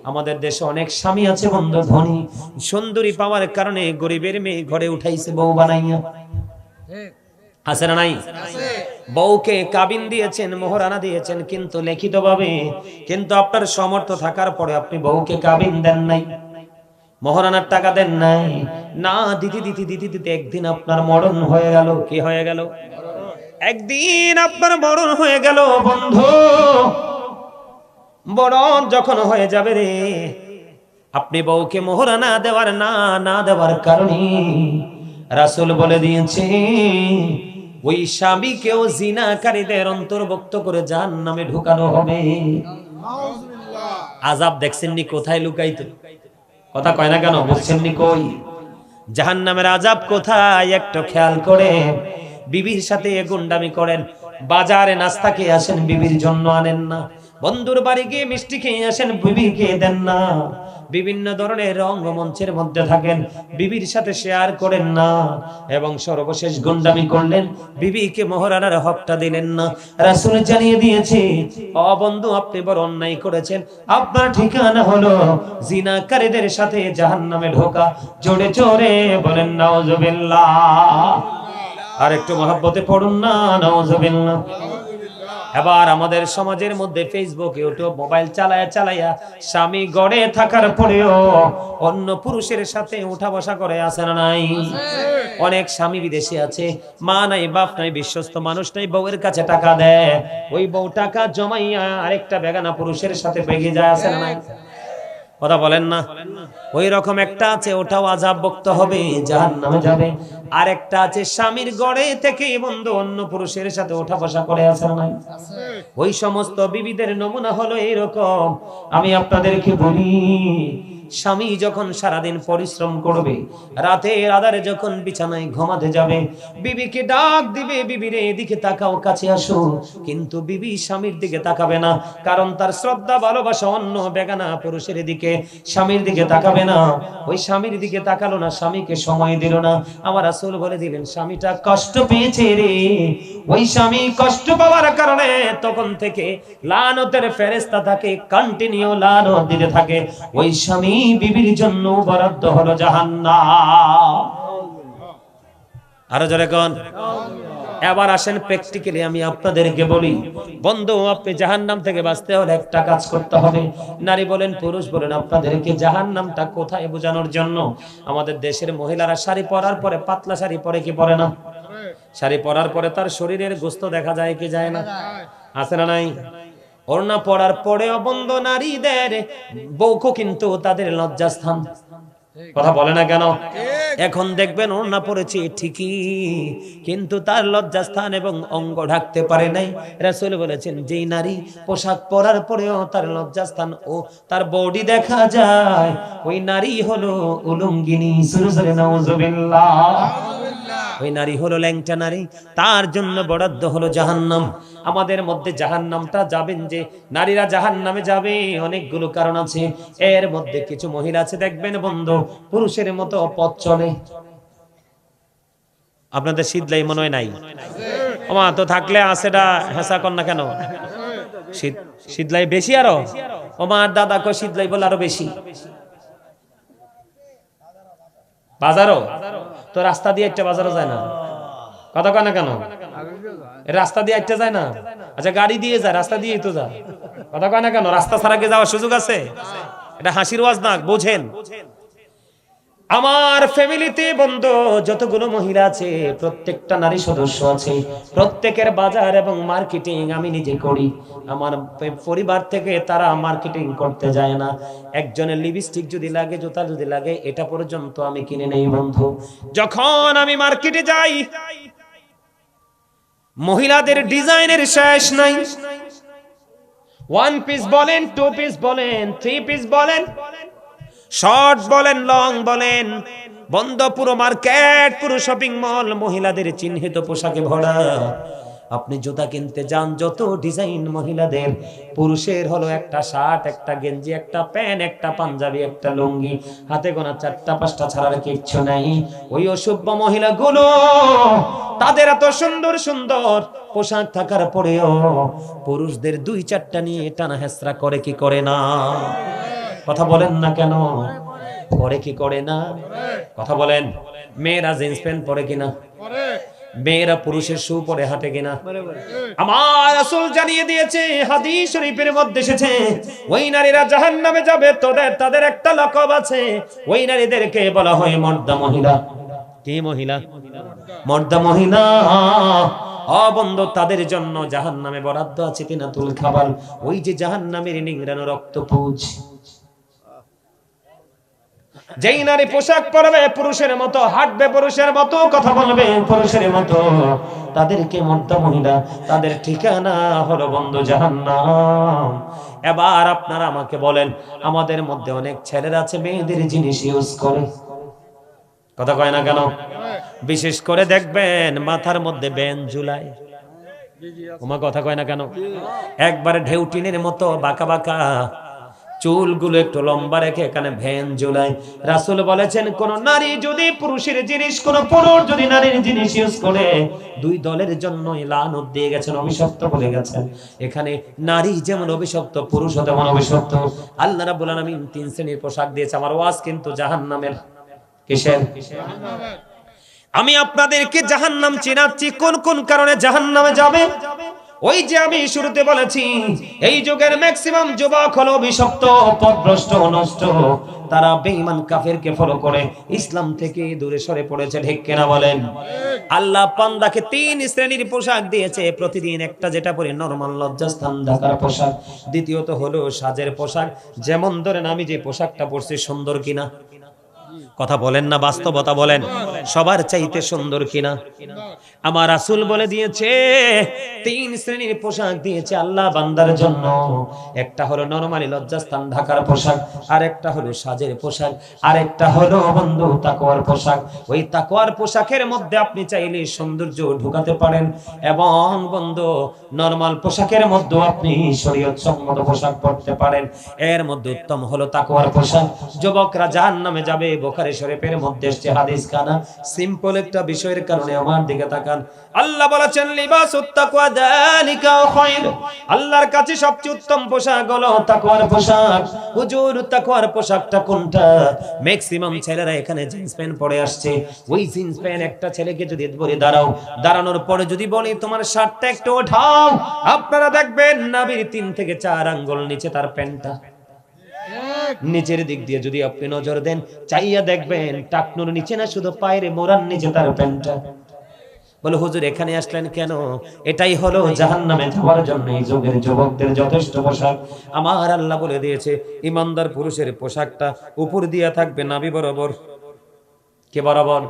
আমাদের দেশে অনেক স্বামী আছে বন্ধু, ধনী সুন্দরী পাওয়ার কারণে গরিবের মেয়ে ঘরে উঠাইছে বউ বানাইয়া। আছে না নাই? বউকে কাবিন দিয়েছেন, মোহরানা দিয়েছেন, কিন্তু লিখিত ভাবে। কিন্তু আপনার সামর্থ্য থাকার পরে আপনি বউকে কাবিন দেন নাই, মোহরানার টাকা দেন নাই। না দিতে দিতে দিতে দিতে একদিন আপনার মরণ হয়ে গেল। কি হয়ে গেল? একদিন আপনার মরণ হয়ে গেল বন্ধু। মরণ যখন হয়ে যাবে রে, আপনি বউকে মোহরানা দেওয়ার না দেওয়ার কারণে রাসূল বলে দিয়েছে ওই স্বামীকেও জিনাকারীদের অন্তর্ভুক্ত করে জাহান্নামে ঢুকানো হবে। আযাব দেখছেননি কোথায় লুকাইত? কথা কয় না কেন? বুঝছেননি কই? জাহান্নামের আযাব কোথায় একটু খেয়াল করে। বিবির সাথে গুন্ডামি করেন, বাজারে নাস্তা খেয়ে আসেন, বিবির জন্য আনেন না। বন্ধুর বাড়ি গিয়ে মিষ্টি খেয়ে আসেন, বিবিকে দেন না। বিভিন্ন ধরনের রঙ্গমঞ্চের মধ্যে থাকেন, বিবির সাথে শেয়ার করেন না। এবং সর্বশেষ গুন্ডামি করলেন, বিবিকে মোহরানার হকটা দিলেন না। রাসূল জানিয়ে দিয়েছে, ও বন্ধু আপনি বড় অন্যায় করেছেন, আপনার ঠিকানা হলো জিনাকারীদের সাথে জাহান্নামে ঢোকা। জোরে জোরে বলেন নাউজুবিল্লাহ। আর একটু মহব্বতে পড়ুন না, নাউজুবিল্লাহ। এবার আমাদের সমাজের মধ্যে ফেসবুক, ইউটিউব, মোবাইল চালায়া স্বামী গড়ে থাকার পরেও অন্য পুরুষের সাথে উঠা বসা করে, আছে না নাই? অনেক স্বামী বিদেশে আছে, মা নাই, বাপ নাই, বিশ্বস্ত মানুষ নাই, বউয়ের কাছে টাকা দেয়, ওই বউ টাকা জমাইয়া আরেকটা বেগানা পুরুষের সাথে বেগে যায়, আছে না নাই? কথা বলেন না? ওই রকম একটা আছে, ওটাও আযাব ভুক্ত হবে, জাহান্নামে যাবে। আর একটা আছে স্বামীর গড়ে থেকে বন্ধু অন্য পুরুষের সাথে ওঠা বসা করে, আছে না নাই? ওই সমস্ত বিবিদের নমুনা হলো এরকম। আমি আপনাদেরকে বলি, স্বামী যখন সারাদিন পরিশ্রম করবে, রাতের আধারে যখন বিছানায় ঘুমাতে যাবে, বিবিকে ডাক দিবে, বিবিরে এদিকে তাকাও, কাছে আসো। কিন্তু বিবি স্বামীর দিকে তাকাবে না, কারণ তার শ্রদ্ধা ভালোবাসা অন্য বেগানা পুরুষের দিকে, স্বামীর দিকে তাকাবে না। ওই স্বামীর দিকে তাকালো না, স্বামীকে সময় দিল না। আমার রাসূল বলে দিলেন, স্বামীটা কষ্ট পেয়েছে রে। ওই স্বামী কষ্ট পাওয়ার কারণে তখন থেকে লানতের ফেরেশতা তাকে কন্টিনিউ লানত দিতে থাকে। ওই স্বামী বিবির জন্য বরাদ্দ হলো জাহান্নাম। আরো জোরে কোন? এবার আসেন প্র্যাকটিক্যালি আমি আপনাদেরকে বলি, বন্ধু আপনি জাহান্নাম থেকে বাঁচতে হলে একটা কাজ করতে হবে। নারী বলেন পুরুষ বলেন, আপনাদেরকে জাহান্নামটা কোথায় বোঝানোর জন্য আমাদের দেশের মহিলারা শাড়ি পরার পরে, পাতলা শাড়ি পরে কি পরে না? শাড়ি পরার পরে তার শরীরের গোস্ত দেখা যায় কি যায় না? আছে না নাই? ওড়না পরার পরেও বন্ধু নারীদের বউকে কিন্তু তাদের লজ্জাস্থান। কথা বলে না কেন? এখন দেখবেন ওড়না পরেছে ঠিকই, কিন্তু তার লজ্জাস্থান এবং অঙ্গ ঢাকতে পারে নাই। রাসূল বলেছেন, যেই নারী পোশাক পরার পরেও তার লজ্জাস্থান ও তার বডি দেখা যায়, ওই নারী হলো উলঙ্গিনী। সুরসরে নাউজুবিল্লাহ। ওই নারী হলো ল্যাংটা নারী, তার জন্য বরাদ্দ হলো জাহান্নাম। আমাদের মধ্যে জাহান্নামটা যাবেন যে নারীরা জাহান্নামে যাবে, অনেকগুলো কারণ আছে। এর মধ্যে কিছু মহিলা আছে দেখবেন বন্ধু, পুরুষের মতো পথ চলে। আপনাদের শীতলাই মনে হয় নাই? ওমা তো থাকলে আছেটা হেসা কর না কেন? শীতলাই বেশি আরো। ওমা দাদা কো শীতলাই বলে আরো বেশি। বাজারও তো রাস্তা দিয়ে একটা বাজারও যায় না। কথা কয় না কেন? রাস্তা দিয়ে একটা যায় না? আচ্ছা গাড়ি দিয়ে যায়, রাস্তা দিয়েই তো যায়। কথা কয় না কেন? রাস্তা ছাড়া কি যাওয়ার সুযোগ আছে? এটা হাসির ওয়াজ না, বোঝেন। আমার ফ্যামিলিতে বন্ধু যতগুলো মহিলা আছে, প্রত্যেকটা নারী সদস্য আছে, প্রত্যেকের বাজার এবং মার্কেটিং আমি নিজে করি। আমার পরিবার থেকে তারা মার্কেটিং করতে যায় না। একজনের লিপস্টিক যদি লাগে, জুতা যদি লাগে, এটা পর্যন্ত আমি কিনে নেই বন্ধু। যখন আমি মার্কেটে যাই, মহিলাদের ডিজাইনের শেষ নাই। ওয়ান পিস বলেন, টু পিস বলেন, থ্রি পিস বলেন, শর্ট বলেন, লং বলেন, বন্ধ পুরো মার্কেট, পুরো শপিং মল মহিলাদের চিহ্নিত পোশাকে ভরা। আপনি জুতা কিনতে যান, যত ডিজাইন মহিলাদের। পুরুষের হলো একটা শার্ট, একটা গেঞ্জি, একটা প্যান্ট, একটা পাঞ্জাবি, একটা লুঙ্গি, হাতে গোনা 4টা 5টা ছাড়ার কিচ্ছু নাই। ওই অসভ্য মহিলাগুলো তাদের এত সুন্দর সুন্দর পোশাক থাকার পরেও পুরুষদের 2-4টা নিয়ে টানা হেসরা করে কি করে না? কথা বলেন না কেন? পরে কি করে না? কথা বলেন। মেয়েরা জিন্স প্যান্ট পরে কিনা? মেয়েরা পুরুষের শু পরে হাঁটে কিনা? আমার রাসূল জানিয়ে দিয়েছে, হাদিস শরীফের মধ্যে এসেছে, ওই নারীরা জাহান্নামে যাবে, তাদের একটা লকব আছে, ওই নারীদেরকে বলা হয় মর্দা মহিলা। কি মহিলা? মর্দা মহিলা। বন্ধু, তাদের জন্য জাহান্নামে বরাদ্দ আছে তিনাতুল খাবাল, ওই যে জাহান্নামের নিংড়ানো রক্তপুঞ্জ। যেই নারী পোশাক পরবে পুরুষের মতো, হাঁটবে পুরুষের মতো, কথা বলবে পুরুষের মতো, তাদেরকে মর্দা মহিলা, তাদের ঠিকানা হলো বন্ধু জাহান্নাম। এবার আপনারা আমাকে বলেন, আমাদের মধ্যে অনেক ছেলেরা আছে মেয়েদের জিনিস ইউজ করে, কথা কয় না কেন? বিশেষ করে দেখবেন মাথার মধ্যে ব্যান ঝুলায়। তোমার কথা কয় না কেন? একবারে ঢেউটিনের মতো বাঁকা বাঁকা চুলগুলো একটু লম্বা রেখে এখানে ভ্যান ঝুলায়। রাসূল বলেছেন, কোন নারী যদি পুরুষের জিনিস, কোন পুরুষ যদি নারীর জিনিস ইউজ করে, দুই দলের জন্য লানত দিয়ে গেছেন, অভিশপ্ত বলে গেছেন। এখানে নারী যেমন অভিশপ্ত, পুরুষও তেমন অভিশপ্ত। আল্লাহ রাব্বুল আলামিন 3 শ্রেণীর পোশাক দিয়েছে। আমার ওয়াজ কিন্তু জাহান্নামের। কিসের? আমি আপনাদেরকে জাহান্নাম চেনাচ্ছি, কোন কোন কারণে জাহান্নামে যাবে। ওই যে আমি শুরুতে বলেছি, এই যুগের ম্যাক্সিমাম যুবক হলো অভিশপ্ত, পথভ্রষ্ট, নষ্ট। তারা বেঈমান কাফেরকে ফলো করে ইসলাম থেকে দূরে সরে পড়েছে। ঠিক কিনা বলেন? আল্লাহ বান্দাকে 3 শ্রেণীর পোশাক দিয়েছে। প্রতিদিন একটা, যেটা পরে নরমাল লজ্জাস্থান ঢাকার পোশাক। দ্বিতীয়ত হলো সাজের পোশাক। যেমন ধরেন আমি যে পোশাকটা পরছি সুন্দর কিনা? কথা বলেন না, বাস্তবতা বলেন, সবার চাইতে সুন্দর কিনা? আমার রাসূল বলে দিয়েছে 3 শ্রেণীর পোশাক দিয়েছে আল্লাহ বান্দার জন্য। একটা হলো নরমালি লজ্জাস্থান ঢাকার পোশাক, আর একটা হলো সাজের পোশাক, আর একটা হলো বন্ধু তাকওয়ার পোশাক। ওই তাকওয়ার পোশাকের মধ্যে আপনি চাইলে সৌন্দর্য ঢুকাতে পারেন, এবং বন্ধু নরমাল পোশাকের মধ্যে আপনি শরীয়ত সম্মত পোশাক পরতে পারেন। এর মধ্যে উত্তম হলো তাকওয়ার পোশাক। যুবকরা জাহান্নামে যাবে, বুখারী শরীফের মধ্যে এসেছে হাদিস খানা। সিম্পল একটা বিষয়ের কারণে আমার দিকে তাকান। আল্লাহ বলেছেন, লিবাসুত তাকওয়া যালিকা খায়র। আল্লাহর কাছে সবচেয়ে উত্তম পোশাক হলো তাকওয়ার পোশাক। হুজুর, তাকওয়ার পোশাকটা কোনটা? ম্যাক্সিমাম ছেলেরা এখানে জিন্স প্যান্ট পরে আসছে। ওই জিন্স প্যান্ট একটা ছেলেকে যদি বলি দাঁড়াও, দাঁড়ানোর পরে যদি বলি তোমার শার্টটা একটু ওঠাও, আপনারা দেখবেন নাভির 3 থেকে 4 আঙ্গুল নিচে তার প্যান্টটা। নিচের দিক দিয়ে যদি আপনি নজর দেন, চাইয়া দেখবেন টাকনুর নিচে না, শুধু পায়ের মোড়ার নিচে তার প্যান্টটা। বলে হুজুর এখানে আসলেন কেন? এটাই হলো জাহান্নামে যাওয়ার জন্য এই যুগের যুবকদের যথেষ্ট পোশাক। আমার আল্লাহ বলে দিয়েছে, ইমানদার পুরুষের পোশাকটা উপর দিয়া থাকবে নাভি বরাবর। কে বরাবর?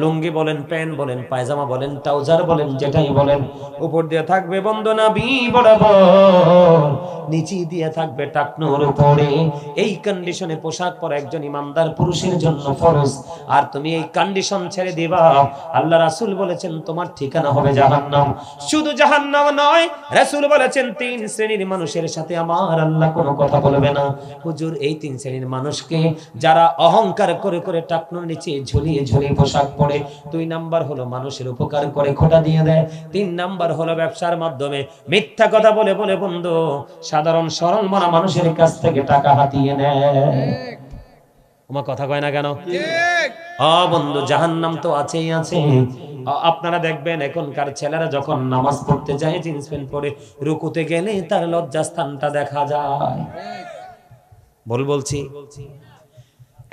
লুঙ্গি বলেন, প্যান্ট বলেন, পায়জামা বলেন, ট্রাউজার বলেন, যেটাই বলেন, উপর দিয়ে থাকবে বন্ধু নাভি বরাবর, নিচে দিয়ে থাকবে টাকনুর উপরে। এই কন্ডিশনে পোশাক পরা একজন ইমানদার পুরুষের জন্য ফরজ। আর তুমি এই কন্ডিশন ছেড়ে দিবা, আল্লাহ রাসূল বলেছেন তোমার ঠিকানা হবে জাহান্নাম। শুধু জাহান্নাম নয়, রাসূল বলেছেন 3 শ্রেণীর মানুষের সাথে আমার আল্লাহ কোনো কথা বলবে না। হুজুর, এই 3 শ্রেণীর মানুষকে? যারা অহংকার করে করে টাকনুর নিচে ঝুলিয়ে ঝুলিয়ে পোশাক পরে। 2 নাম্বার হলো মানুষের উপকার করে খোটা দিয়ে দেয়। 3 নাম্বার হলো ব্যবসার মাধ্যমে মিথ্যা কথা বলে বলে বন্ধু সাধারণ সরল মনা মানুষের কাছ থেকে টাকা হাতিয়ে নেয়। তোমার কথা কয় না কেন? ঠিক। বন্ধু, জাহান্নাম তো আছেই আছে। আপনারা দেখবেন এখনকার ছেলেরা যখন নামাজ পড়তে যায় জিন্স প্যান্ট পরে, রুকুতে গেলে তার লজ্জাস্থানটা দেখা যায়। বলছি।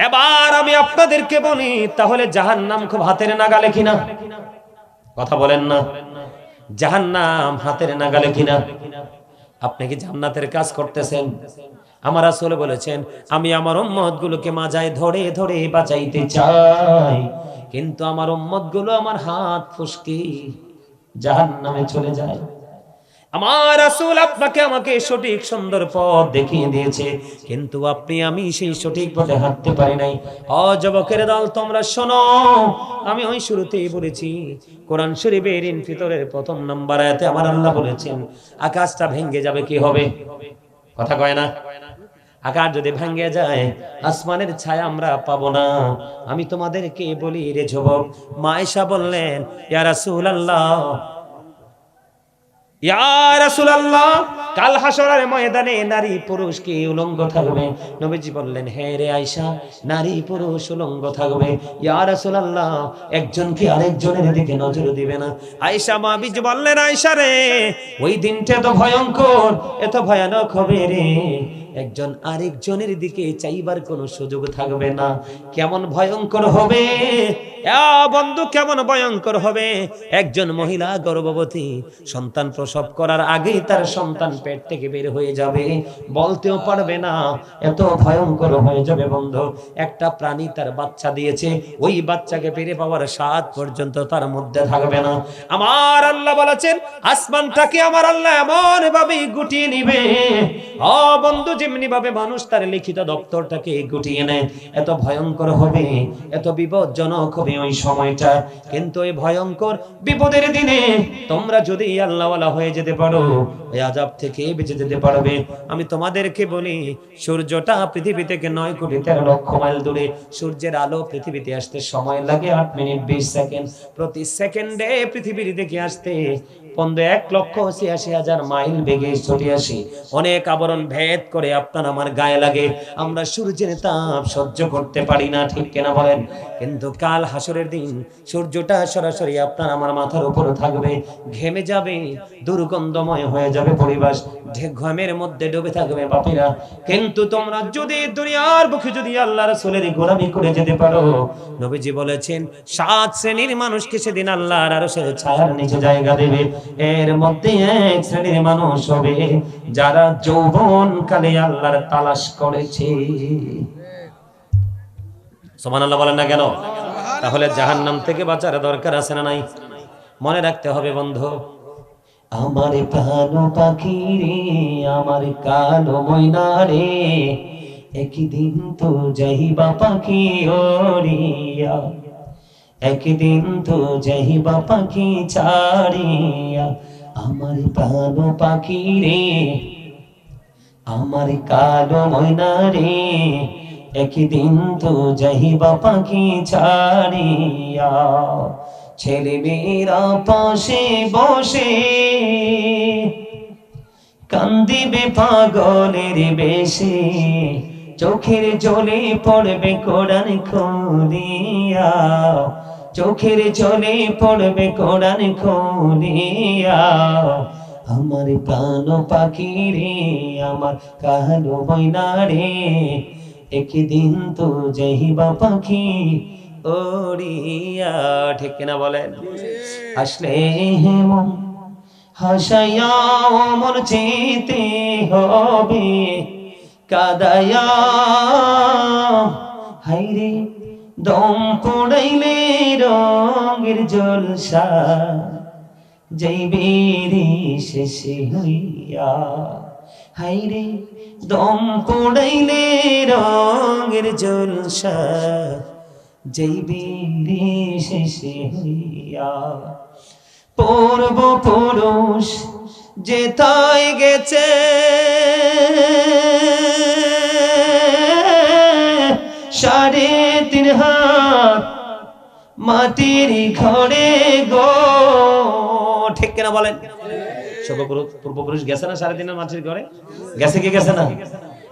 এবার আমি আপনাদেরকে বলি, তাহলে জাহান্নাম খুব হাতের নাগালে কিনা? কথা বলেন না। জাহান্নাম হাতের নাগালে কিনা? আপনি কি জান্নাতের কাজ করতেছেন? আমার রাসূল বলেছেন, আমি আমার উম্মতগুলোকে মাজায় ধরে ধরে বাঁচাইতে চাই, কিন্তু আমার উম্মতগুলো আমার হাত ফসকে জাহান্নামে চলে যায়। আমার রাসূল আপনাকে আমাকে সঠিক সুন্দর পথ দেখিয়ে দিয়েছে, কিন্তু আপনি আমি সেই সঠিক পথে হাঁটতে পারি নাই। যুবকের দল, তোমরা শোনো, আমি ওই শুরুতেই বলেছি, কোরআন শরীফের ইনফিতরের 1 নম্বর আয়াতে আমার আল্লাহ বলেছেন, আকাশটা ভেঙে যাবে, কি হবে? কথা কয় না? আকাশ যদি ভেঙে যায়, আসমানের ছায়া আমরা পাবো না। আমি তোমাদেরকে বলি রে যুবক, মা আয়েশা বললেন, ইয়া রাসূলুল্লাহ, ইয়া রাসূলুল্লাহ, কাল হাসরের ময়দানে নারী পুরুষ কি উলঙ্গ থাকবে? নবীজি বললেন, হে রে আয়েশা, নারী পুরুষ উলঙ্গ থাকবে। ইয়া রাসূলুল্লাহ, একজন কি আরেকজনের দিকে নজর দিবে না? আয়েশা মা বিবি বললেন, আয়েশা রে, ওই দিনটা তো ভয়ঙ্কর, এত ভয়ানক হবে রে, একজন আরেকজনের দিকে চাইবার কোনো সুযোগ থাকবে না। কেমন ভয়ঙ্কর হবে বন্ধু, কেমন ভয়ঙ্কর হবে! একজন মহিলা গর্ভবতী, সন্তান প্রসব করার আগেই তার সন্তান পেট থেকে বের হয়ে যাবে, বলতেও পারবে না, এত ভয়ঙ্কর হয়ে যাবে বন্ধু। একটা প্রাণী তার বাচ্চা দিয়েছে, ওই বাচ্চাকে পেরে পাওয়ার স্বাদ পর্যন্ত তার মধ্যে থাকবে না। আমার আল্লাহ বলেছেন, আসমানটাকে আমার আল্লাহ এমন ভাবে গুটিয়ে নিবে বন্ধু, যেমনি ভাবে মানুষ তার লিখিত দপ্তরটাকে গুটিয়ে নেয়, এত ভয়ঙ্কর হবে, এত বিপজ্জনক হবে ওই সময়টা। কিন্তু এই ভয়ঙ্কর বিপদের দিনে তোমরা যদি আল্লাহওয়ালা হয়ে যেতে পারো, ওই আযাব থেকে বেঁচে যেতে পারবে। আমি তোমাদেরকে বলি, সূর্যটা পৃথিবী থেকে 9,13,00,000 মাইল দূরে। সূর্যের আলো পৃথিবীতে আসতে সময় লাগে 8 মিনিট 20 সেকেন্ড। প্রতি সেকেন্ডে পৃথিবীর দিকে আসতে 1,86,000 মাইল বেগে ছুটে আসি। অনেক আবরণ ভেদ করে আপনার আমার গায়ে লাগে, আমরা সূর্যের তাপ সহ্য করতে পারি না, ঠিক কিনা বলেন? কিন্তু কাল হাসরের দিন সূর্যটা সরাসরি আপনার আমার মাথার উপর থাকবে, ঘেমে যাবে, দুর্গন্ধময় হয়ে যাবে পরিবেশ, ঘামের মধ্যে ডুবে থাকবে পাপীরা। কিন্তু তোমরা যদি দুনিয়ার বুকে যদি আল্লাহর রাসূলের গোলামি করে যেতে পারো, নবীজি বলেছেন 7 শ্রেণীর মানুষকে সেদিন আল্লাহর আরশের ছায়ার নিচে জায়গা দেবে। এর মধ্যে এক শ্রেণীর মানুষ হবে যারা যৌবন কালে আল্লাহর তালাশ করেছে। সুবহানাল্লাহ বলেন না কেন? তাহলে জাহান্নাম থেকে বাঁচার দরকার আছে না নাই? মনে রাখতে হবে বন্ধু, আমার প্রাণ পাখি রে, আমার কালো ময়না রে, একদিন তো যাইবা পাখি ওড়িয়া, একদিন তো যাইবা পাখি ছাড়িয়া। আমার প্রাণ পাখি রে, আমার কালো ময়না রে, একদিন তো যাইবা পাখি ছাড়িয়া। ছেলে মেয়েরা পাশে বসে কান্দিবে পাগলের বেশে, চোখের জলে পড়বে কোরআন খুলিয়া, চোখের জলে পড়বে কোরআন খুলিয়া। আমার প্রাণ পাখি রে, আমার কালো ময়না রে, একদিন তো যাইবা পাখি ওড়িয়া, ঠিক কিনা বলেন? আসলে মন হাসাইয়া মন যেতে হবে, কাদায়া হাইরে দম পড়াইলে রঙের জলসা যাইবে রে শেষে হইয়া। হাইরে দম পড়াইলে রঙের জলসা যাইবে রে শেষে হইয়া। পূর্ব পুরুষ যেথায় গেছে, সাড়ে 3 হাত মাটির ঘরে গো, ঠিক কিনা বলেন? পূর্বপুরুষ গেছে না 3.5 হাত মাটির ঘরে? গেছে কি গেছে না?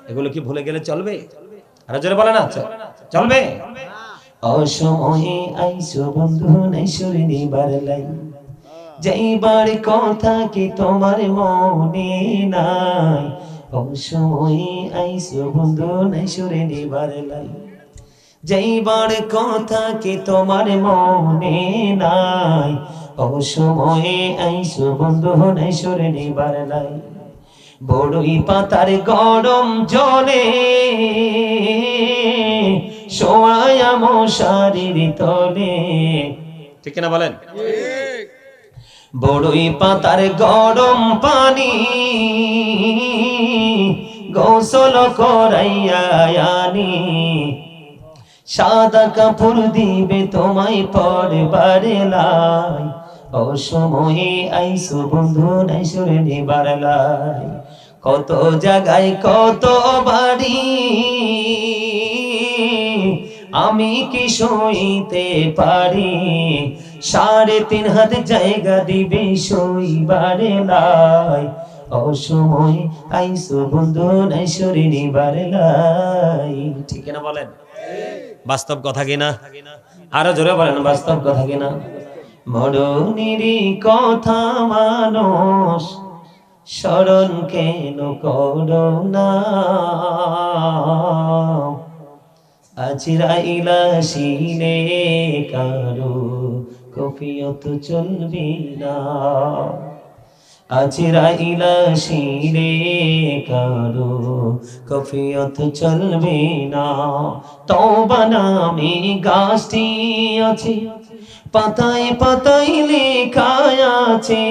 এগুলো কি ভুলে গেলে চলবে? আর জোরে বলেন না, চলবে? অসময়ে আইসো বন্ধু নাই সুরে নিবার লাই, যাইবার কথা কি তোমার মনে নাই? অসময়ে আইসো বন্ধু নাই সুরে নিবার লাই, যাইবার কথা কি তোমার মনে নাই? অসময়ে আইসো বন্ধু নাই সুরে নিবার লাই। বড়ই পাতার গরম জলে শোয়ায়া মশারির তলে, ঠিক না বলেন? বড়ই পাতার গরম পানি গোসল করাইয়া আনি, সাদা কাপড় দিবে তোমায় পরবার লাই। অসময়ে আইসো বন্ধু নাই সুরে নিবার লাই। কত জায়গায় কত বাড়ি আমি কি সইতে পারি, 3.5 হাত জায়গা দিবে শৈবারে লাই, অসময় আইসো বন্ধু নাই সরে নিবার লাই। ঠিক না বলেন? বাস্তব কথা কিনা? আরো জোরে বলেন, বাস্তব কথা কিনা? মরণেরই কথা মানুষ স্মরণ কেন করো না, আজরাইলা শিনে কারো কফিয়ত চলবে না, আজরাইলা শিনে কারো কফিয়ত চলবে না। তওবা নামে গাছটি আছে, পাতায় পাতায় লেখা আছে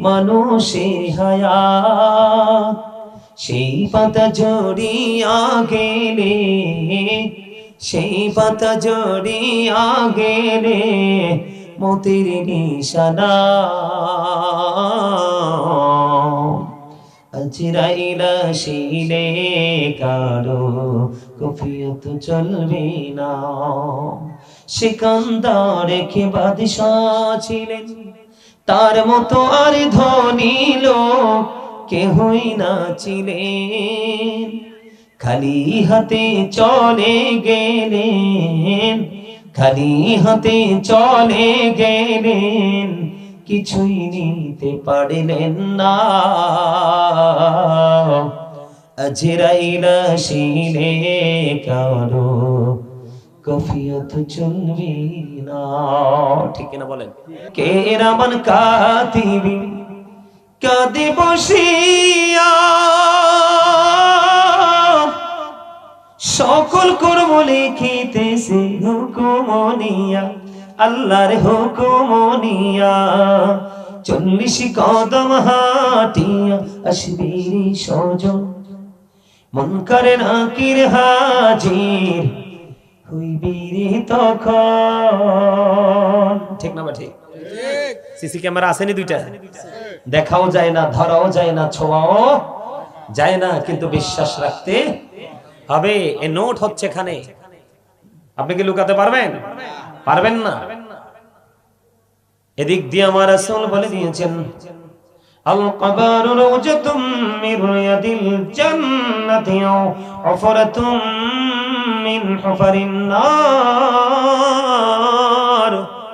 মানুষের হায়াত, সেই পাতা জড়িয়া গেলে, সেই পাতা জড়িয়া গেলে মতের নিশানা, আজরাইলা শিলে কারো কফিয়ত চলবে না। সিকান্দার রেখে বাদশাহ ছিলেন, তার মতো আর ধনী লোক কেহই না ছিলেন, খালি হাতে চলে গেলেন, খালি হাতে চলে গেলেন, কিছুই নিতে পারলেন না, আজরাইলা শিলে কারো কফিয়ত চলবে না। ঠিক না বলেন? কেরামান কাতিবি কাঁদে বসিয়া, সকল কর্ম লিখিতেছে হুকুম নিয়া, আল্লাহর হুকুম নিয়া, 40 কদম হাঁটিয়া আসবে সজন, মুনকার নাকির হাজির হইবি রে তখন। ঠিক না? ঠিক। সিসি ক্যামেরা আসেনি দুইটা, দেখাও যায় না, ধরাও যায় না, ছোঁয়াও যায় না, কিন্তু বিশ্বাস রাখতে হবে। এ নোট হচ্ছে এখানে, আপনি কি লুকাতে পারবেন? পারবেন না। এদিক দিয়ে আমার রাসূল বলে দিয়েছেন, আল কবর রওজাতুম মির রিয়াদিল জান্নাতি আও হুফরাতুম মিন হুফারিন নার।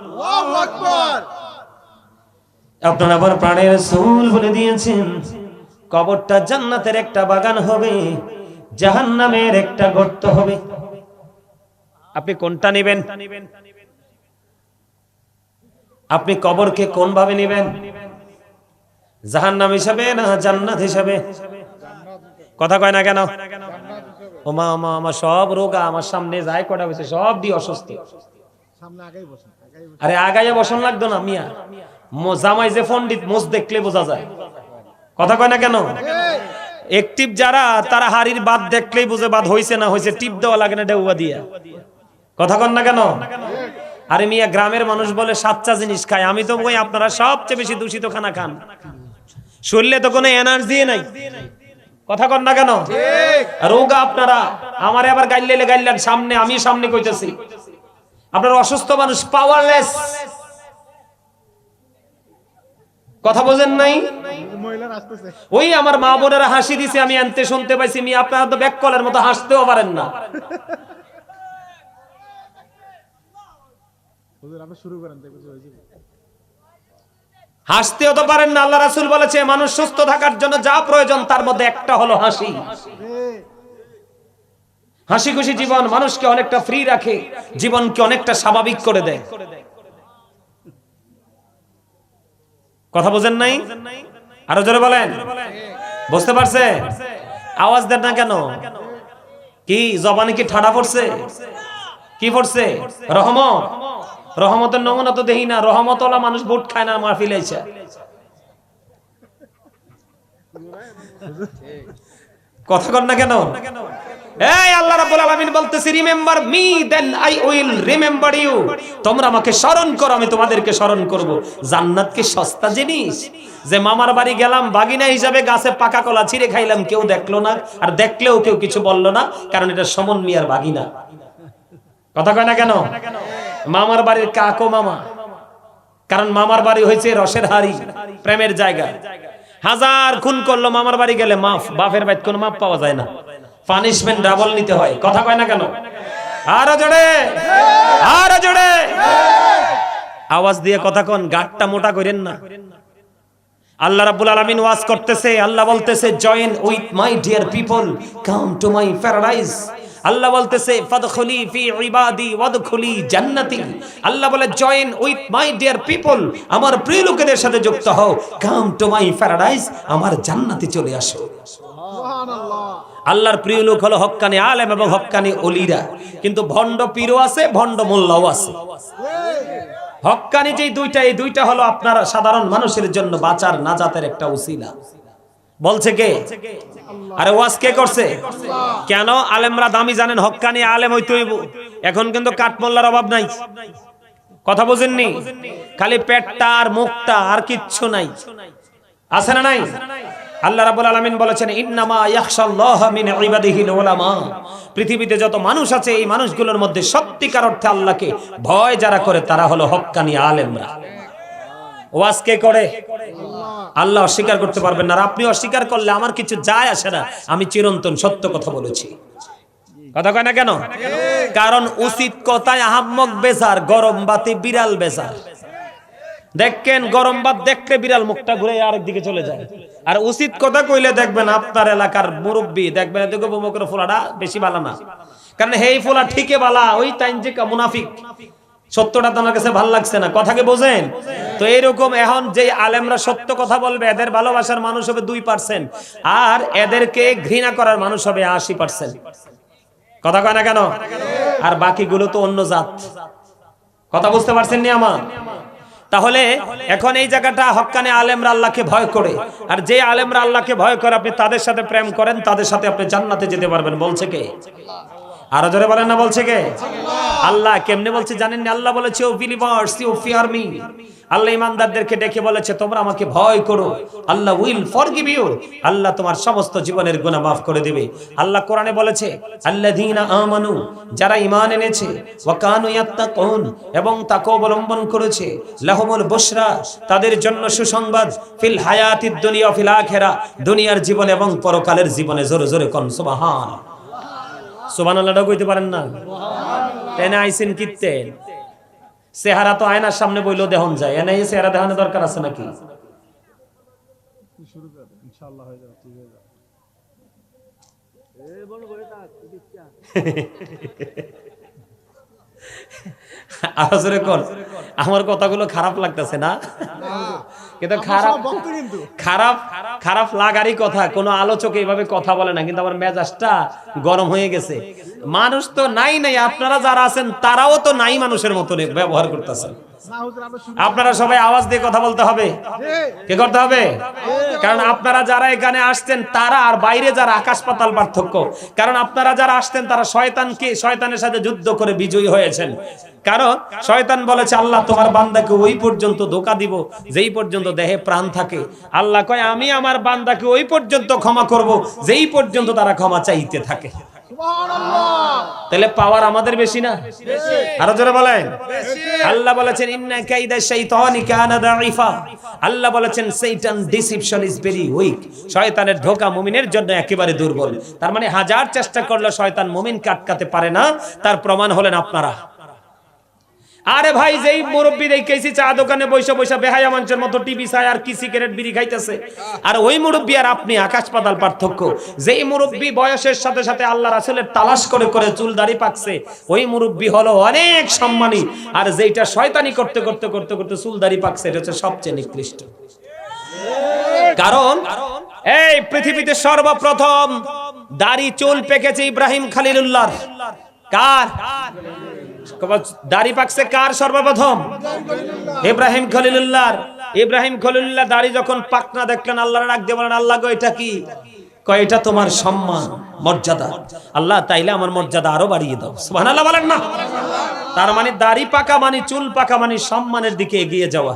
আল্লাহু আকবার। আপনার আবার প্রাণের রাসূল বলে দিয়েছেন, কবরটা জান্নাতের একটা বাগান হবে, জাহান্নামের একটা গর্ত হবে। আপনি কোনটা নেবেন? আপনি কবরকে কোন ভাবে নেবেন? জাহান্নাম হিসাবে না জান্নাত হিসাবে? কথা কয় না কেন? ও মা, আমার সব রোগা আমার সামনে যায়, কটা বসে সব দিয়ে অসুস্থ। আরে আগাইয়া বসন লাগতো না মিয়া, জামাই যে পণ্ডিত মোজ দেখলে বোঝা যায়। কথা কয় না কেন? একটিভ যারা, তারা হাড়ির বাদ দেখলেই বুঝে বাদ হইছে না হইছে, টিপ দেওয়া লাগে না ডেউয়া দিয়া। কথা কন না কেন? আরে মিয়া, গ্রামের মানুষ বলে 7টা জিনিস খায়, আমি তো বই আপনারা সবচেয়ে বেশি দূষিত খানা খান, শরীরে তো কোনো এনার্জি নাই। কথা কন না কেন? রোগা আপনারা, আমারে আবার গাইলে গাইলেন সামনে, আমি সামনে কইতেছি। আপনারা অসুস্থ মানুষ, পাওয়ারলেস। কথা বোঝেন নাই? ওই আমার মা বোনেরা হাসি দিছে, আমি আনতে শুনতে পাইছি। মি আপনারা তো ব্যাককলের মতো হাসতেও পারেন না। হাসতেও তো পারেন না। আল্লাহ রাসূল বলেছে, মানুষ সুস্থ থাকার জন্য যা প্রয়োজন তার মধ্যে একটা হলো হাসি। হাসি খুশি জীবন মানুষকে অনেকটা ফ্রি রাখে, জীবনকে অনেকটা স্বাভাবিক করে দেয়। কথা বোঝেন নাই? আরো জোরে বলেন। বুঝতে পারছে? আওয়াজ দেন না কেন? কি জবানে কি ঠাডা পড়ছে? কি পড়ছে? রহমত। রহমতের নমুনা তো দেখি না। রহমতওয়ালা মানুষ বুট খায় না মাহফিলে আইসা। কথা কর না কেন? এই আল্লাহ রাব্বুল আলামিন বলতেছে, remember me then I will remember you. তোমরা আমাকে স্মরণ করো, আমি তোমাদেরকে স্মরণ করব। জান্নাত কি সস্তা জিনিস যে মামার বাড়ি গেলাম, বাগিনা হিসাবে গাছে পাকা কলা ছিঁড়ে খাইলাম, কেউ দেখলো না, আর দেখলেও কেউ কিছু বললো না, কারণ এটা সমন মিয়ার বাগিনা। কথা কয় না কেন? মামার বাড়ির কাকো মামা, কারণ মামার বাড়ি হয়েছে রসের হাড়ি, প্রেমের জায়গা। হাজার খুন করলো, মামার বাড়ি গেলে মাফ, বাপের বাড়িতে কোনো মাফ পাওয়া যায় না, পানিশমেন্ট ডাবল নিতে হয়। কথা কয় না কেন? আরো জোরে, আরো জোরে আওয়াজ দিয়ে কথা কোন, গাটটা মোটা করেন না। আল্লাহ রাব্বুল আলামিন ওয়াজ করতেছে, আল্লাহ বলতেছে join with my dear people, come to my paradise. Allah বলতেছে ফাদখুলি ফি ইবাদি ওয়াদখুলি জান্নাতি। আল্লাহ বলে join with my dear people, আমার প্রিয় লোকেদের সাথে যুক্ত হও, কাম টু মাই প্যারাডাইস, আমার জান্নাতে চলে আসো। সুবহানাল্লাহ। আল্লাহর প্রিয় লোক হলো হক্কানি আলেম এবং হক্কানি ওলিরা, কিন্তু ভণ্ড পীরও আছে, ভণ্ড মোল্লাও আছে। হক্কানি যেই দুইটা, এই দুইটা হলো আপনার সাধারণ মানুষের জন্য বাঁচার নাজাতের একটা উসিলা। বলছে কে? আরে ওয়াজ কে করছে? কেন আলেমরা দামি জানেন? হক্কানি আলেম হইতে হইব। এখন কিন্তু কাঠমোল্লার অভাব নাই, কথা বুঝেননি? খালি পেটটা আর মুখটা, আর কিচ্ছু নাই, আছে না নাই? আল্লাহ রাব্বুল আলামিন বলেছেন ইন্নামা ইয়াখশাল্লাহা মিন ইবাদিহিল উলামা। পৃথিবীতে যত মানুষ আছে এই মানুষগুলোর মধ্যে সত্যিকার অর্থে আল্লাহকে ভয় যারা করে তারা হলো হক্কানি আলেমরা। ওয়াজ কে করে? আল্লাহ অস্বীকার করতে পারবেন না, আর আপনি অস্বীকার করলে আমার কিছু যায় আসে না। আমি চিরন্তন সত্য কথা বলেছি, কথা কয় না কেন? কারণ উচিত কথায় আহাম্মক বেজার, গরম বাতি বিড়াল বেজার। দেখেন গরম ভাত দেখলে বিড়াল মুখটা ঘুরে আরেক দিকে চলে যায়, আর উচিত কথা কইলে দেখবেন আপনার এলাকার মুরব্বী দেখবেন এদিকে বমকের ফোলাটা বেশি ভালো না, কারণ হেই ফোলা ঠিকই বালা, ওই তাইন যে মুনাফিক, সত্যটা তোমার কাছে ভালো লাগছে না, কথাকে বোঝেন তো? এইরকম এখন যে আলেমরা সত্য কথা বলবে এদের ভালোবাসার মানুষ হবে 2%, আর এদেরকে ঘৃণা করার মানুষ হবে 80%। কথা কয় না কেন? আর বাকিগুলো তো অন্য জাত। কথা বুঝতে পারছেন নি আমার? তাহলে এখন এই জায়গাটা হক্কানি আলেমরা আল্লাহকে ভয় করে, আর যে আলেমরা আল্লাহকে ভয় করে আপনি তাদের সাথে প্রেম করেন, তাদের সাথে আপনি জান্নাতে যেতে পারবেন। বলছে কে? আরো জোরে বলেন না, বলছে কে? আল্লাহ। কেমনে বলছে জানেন না? আল্লাহ বলেছে O believers you fear me. Allah ইমানদারদেরকে ডেকে বলেছে তোমরা আমাকে ভয় করো, Allah will forgive you, Allah তোমার সমস্ত জীবনের গুনাহ মাফ করে দিবে। আল্লাহ কোরআনে বলেছে আল্লাযীনা আমানু, যারা ঈমান এনেছে, ওয়া কানু ইয়াত্তাকুন, এবং তাকওয়া অবলম্বন করেছে, লাহুমুল বুশরা, তাদের জন্য সুসংবাদ, ফিল হায়াতিদ দুনিয়া ফিল আখিরা, দুনিয়ার জীবন এবং পরকালের জীবনে। জোরে জোরে কোন সুবহান। সুবহানাল্লাহ কইতে পারেন না? তেনে আইছেন কিতে? চেহারা তো আয়নার সামনে বইলো দেহন যায়, এনে এই চেহারা দেখানোর দরকার আছে নাকি? ইনশাআল্লাহ হয়ে যাবে, ঠিক হয়ে যাবে। এই বড় বড় কাজ দিচ্ছা আজরে কোন আমার কথাগুলো খারাপ লাগতেছে না? কিন্তু খারাপ খারাপ লাগারই কথা, কোনো আলোচক এইভাবে কথা বলে না, কিন্তু আমার মেজাজটা গরম হয়ে গেছে। মানুষ তো নাই, আপনারা যারা আছেন তারাও তো নাই মানুষের মতো ব্যবহার করতেছেন। আপনারা সবাই আওয়াজ দিয়ে কথা বলতে হবে। কি করতে হবে? কারণ আপনারা যারা এখানে আসছেন তারা আর বাইরে যারা আকাশ পাতাল পার্থক্য। কারণ আপনারা যারা আসছেন তারা শয়তানের সাথে যুদ্ধ করে বিজয়ী হয়েছেন। কারণ শয়তান বলেছে আল্লাহ তোমার বান্দাকে ওই পর্যন্ত ধোঁকা দিব যেই পর্যন্ত দেহে প্রাণ থাকে। আল্লাহ কয় আমি আমার বান্দাকে ওই পর্যন্ত ক্ষমা করব যেই পর্যন্ত তারা ক্ষমা চাইতে থাকে। তাহলে পাওয়ার আমাদের বেশি না? আরো জোরে বলেন। আল্লাহ বলেছেন ইন্না কাইদা শাইতানি কানা দাঈফা। আল্লাহ বলেছেন শয়তান ডিসিপশন ইজ ভেরি উইক। শয়তানের ধোঁকা মুমিনের জন্য একেবারে দুর্বল। তার মানে হাজার চেষ্টা করলে শয়তান মুমিনকে আটকাতে পারে না। তার প্রমাণ হলেন আপনারা। আরে ভাই যেই মুরব্বি দেখেছি চা দোকানে বৈশা বৈশা বেহায়া মানুষের মতো টিভি চায় আর কি সিগারেট বিড়ি খাইতেছে, আর ওই মুরব্বি আর আপনি আকাশ পাতাল পার্থক্য। যেই মুরব্বি বয়সের সাথে সাথে আল্লাহ রাসূলের তালাশ করে করে চুল দাড়ি পাকছে, ওই মুরব্বি হলো অনেক সম্মানী, আর যেইটা শয়তানি করতে করতে করতে করতে চুল দাড়ি পাকছে এটা হচ্ছে সবচেয়ে নিকৃষ্ট। কারণ এই পৃথিবীতে সর্বপ্রথম দাড়ি চুল পেকেছে ইব্রাহিম খলিলুল্লাহর। কার দাড়ি পাকছে? কার সর্বপ্রথম? ইব্রাহিম খলিলুল্লাহর। ইব্রাহিম খলিলুল্লাহ দাড়ি যখন পাকনা দেখলেন আল্লাহর ডাক দিয়ে বলেন আল্লাহ গো এটা কি? কয় এটা তোমার সম্মান মর্যাদা। আল্লাহ তাইলে আমার মর্যাদা আরো বাড়িয়ে দাও। সুবহানাল্লাহ বলেন না? তার মানে দাড়ি পাকা মানে চুল পাকা মানে সম্মানের দিকে এগিয়ে যাওয়া।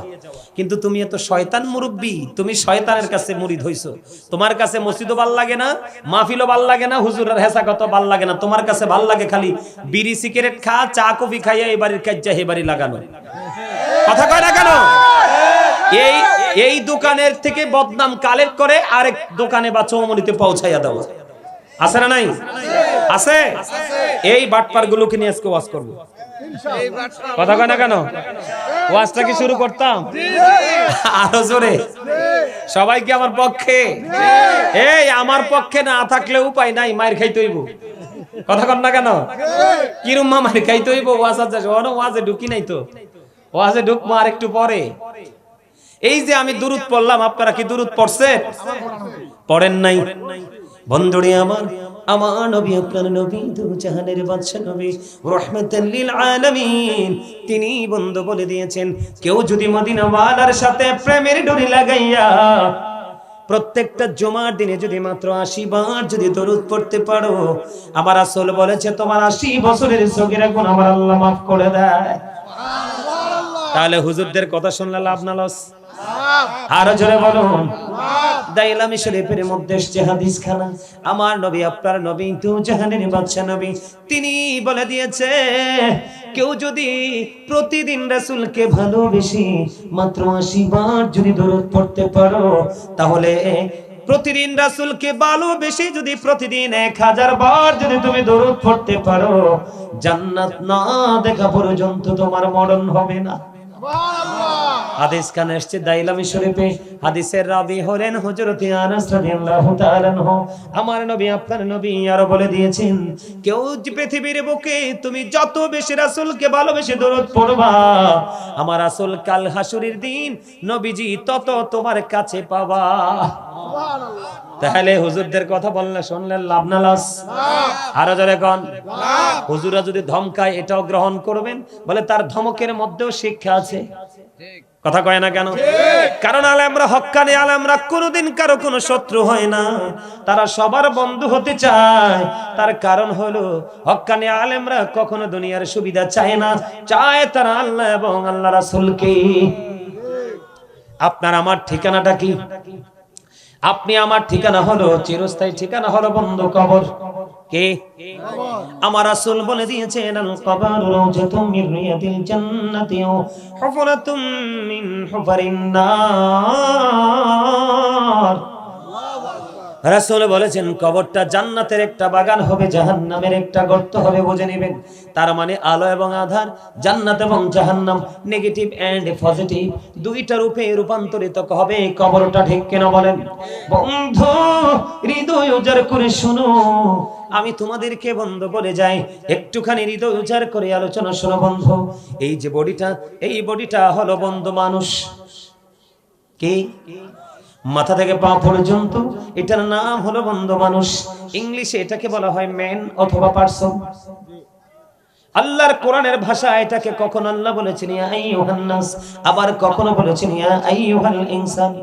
কিন্তু তুমি এত শয়তান মুরব্বি, তুমি শয়তানের কাছে মুরিদ হইছো। তোমার কাছে মসজিদও ভাল লাগে না, মাহফিলও ভাল লাগে না, হুজুরের হেসা কত ভাল লাগে না। তোমার কাছে ভাল লাগে খালি বিড়ি সিগারেট খা, চা কফি খাইয়া এই বাড়ির কাজ হে বাড়ি লাগানো। কথা কয় না কেন? এই এই দোকানের থেকে বদনাম কালেক্ট করে আরেক দোকানে বা চৌমনিতে পৌঁছাইয়া দেওয়া আছে না নাই? আছে। এই বাটপার গুলোকে নিয়ে আজকে ওয়াজ করবো। কথা কয় না কেন? ওয়াজটা কি শুরু করতাম? আরো জোরে। সবাই কি আমার পক্ষে? এই আমার পক্ষে না থাকলে উপায় নাই, মায়ের খাইতে হইব। কথা কন না কেন? কিরম মায়ের খাইতে হইব? ওয়াজে ঢুকি নাই তো, ওয়াজে ঢুকবো আর একটু পরে। এই যে আমি দুরূদ পড়লাম, আপনারা কি দুরূদ পড়ছেন? পড়েন নাই? বন্ধুরে আমার, আমার নবী, আপনার নবী, দু জাহানের বাদশা নবী, রাহমাতাল লিল আলামিন, তিনি বন্ধু বলে দিয়েছেন, কেউ যদি মদিনা ওয়ালার সাথে প্রেমের ডোরি লাগাইয়া প্রত্যেকটা জুমার দিনে যদি মাত্র 80 বার যদি দরুদ পড়তে পারো, আমার রাসূল বলেছে তোমার 80 বছরের সগীরা গুনাহ আমার আল্লাহ মাফ করে দেয়। তাহলে হুজুরদের কথা শুনলে লাভ না লস? আরো জোরে বলুন। দাইলামি শরীফের মধ্যে এসেছে হাদিস খানা, আমার নবী, আপনার নবী, দু জাহানের বাদশা নবী, তিনি বলে দিয়েছে, কেউ যদি প্রতিদিন রাসূলকে ভালোবেসে মাত্র 80 বার যদি দরুদ পড়তে পারো, তাহলে প্রতিদিন রাসূলকে ভালোবেসে যদি প্রতিদিন 1000 বার যদি তুমি দরুদ পড়তে পারো, জান্নাত না দেখা পর্যন্ত তোমার মরণ হবে না। হাদিস কানে এসেছে দাইলামি শরীফে। হাদিসের রাবি হলেন হযরত আনাস রাদিয়াল্লাহু তাআলা আনহু। আমার নবী, আপনার নবী আরো বলে দিয়েছেন, কেউ পৃথিবীর বুকে তুমি যত বেশি রাসূলকে ভালোবেসে দরুদ পড়বা, আমার রাসূল কাল হাসরের দিন নবীজি তত তোমার কাছে পাবা। সুবহানাল্লাহ। তাহলে হুজুরদের কথা বললে শুনলে লাভ না লস? আরো জোরে কোন লাভ। হুজুররা যদি ধমকায় এটাও গ্রহণ করবেন, বলে তার ধমকের মধ্যেও শিক্ষা আছে। কথা কয় না কেন? কারণ আলেমরা, হক্কানি আলেমরা কোনোদিন কারো কোনো শত্রু হয় না, তারা সবার বন্ধু হতে চায়। তার কারণ হলো হক্কানি আলেমরা কখনো দুনিয়ার সুবিধা চায় না, চায় তারা আল্লাহ এবং আল্লাহ রাসূলকে। আপনার আমার ঠিকানাটা কি? আপনি আমার ঠিকানা হলো, চিরস্থায়ী ঠিকানা হলো বন্ধু কবর। কে? আমার রাসূল বলে দিয়েছেন, আল কবরু রাউজাতুম মির রিয়াদিল জান্নাতি ওয়া হুফরাতুম মিন হুফারিন নার। রাসূল বলেছেন, কবরটা জান্নাতের একটা বাগান হবে, জাহান্নামের একটা গর্ত হবে। বুঝে নেবেন, তার মানে আলো এবং আধার, জান্নাত এবং জাহান্নাম, নেগেটিভ এন্ড পজিটিভ দুইটা রূপে রূপান্তরিত হবে কবরটা। ঠিক কিনা বলেন? বন্ধু হৃদয় উজাড় করে শুনো, আমি তোমাদেরকে বন্ধু বলে যাই, একটুখানি হৃদয় উজাড় করে আলোচনা শোনো বন্ধু। এই যে বডিটা, এই বডিটা হলো বন্ধু মানুষ। কে? মাথা থেকে পা পর্যন্ত, এটার নাম হলো বন্ধু মানুষ। ইংলিশে এটাকে বলা হয় ম্যান অথবা পারসন। আল্লাহর কোরআনের ভাষা এটাকে কখনো আল্লাহ বলেছেন ইয়া আইয়ুহান নাস, আবার কখনো বলেছেন ইয়া আইয়ুহাল ইনসান।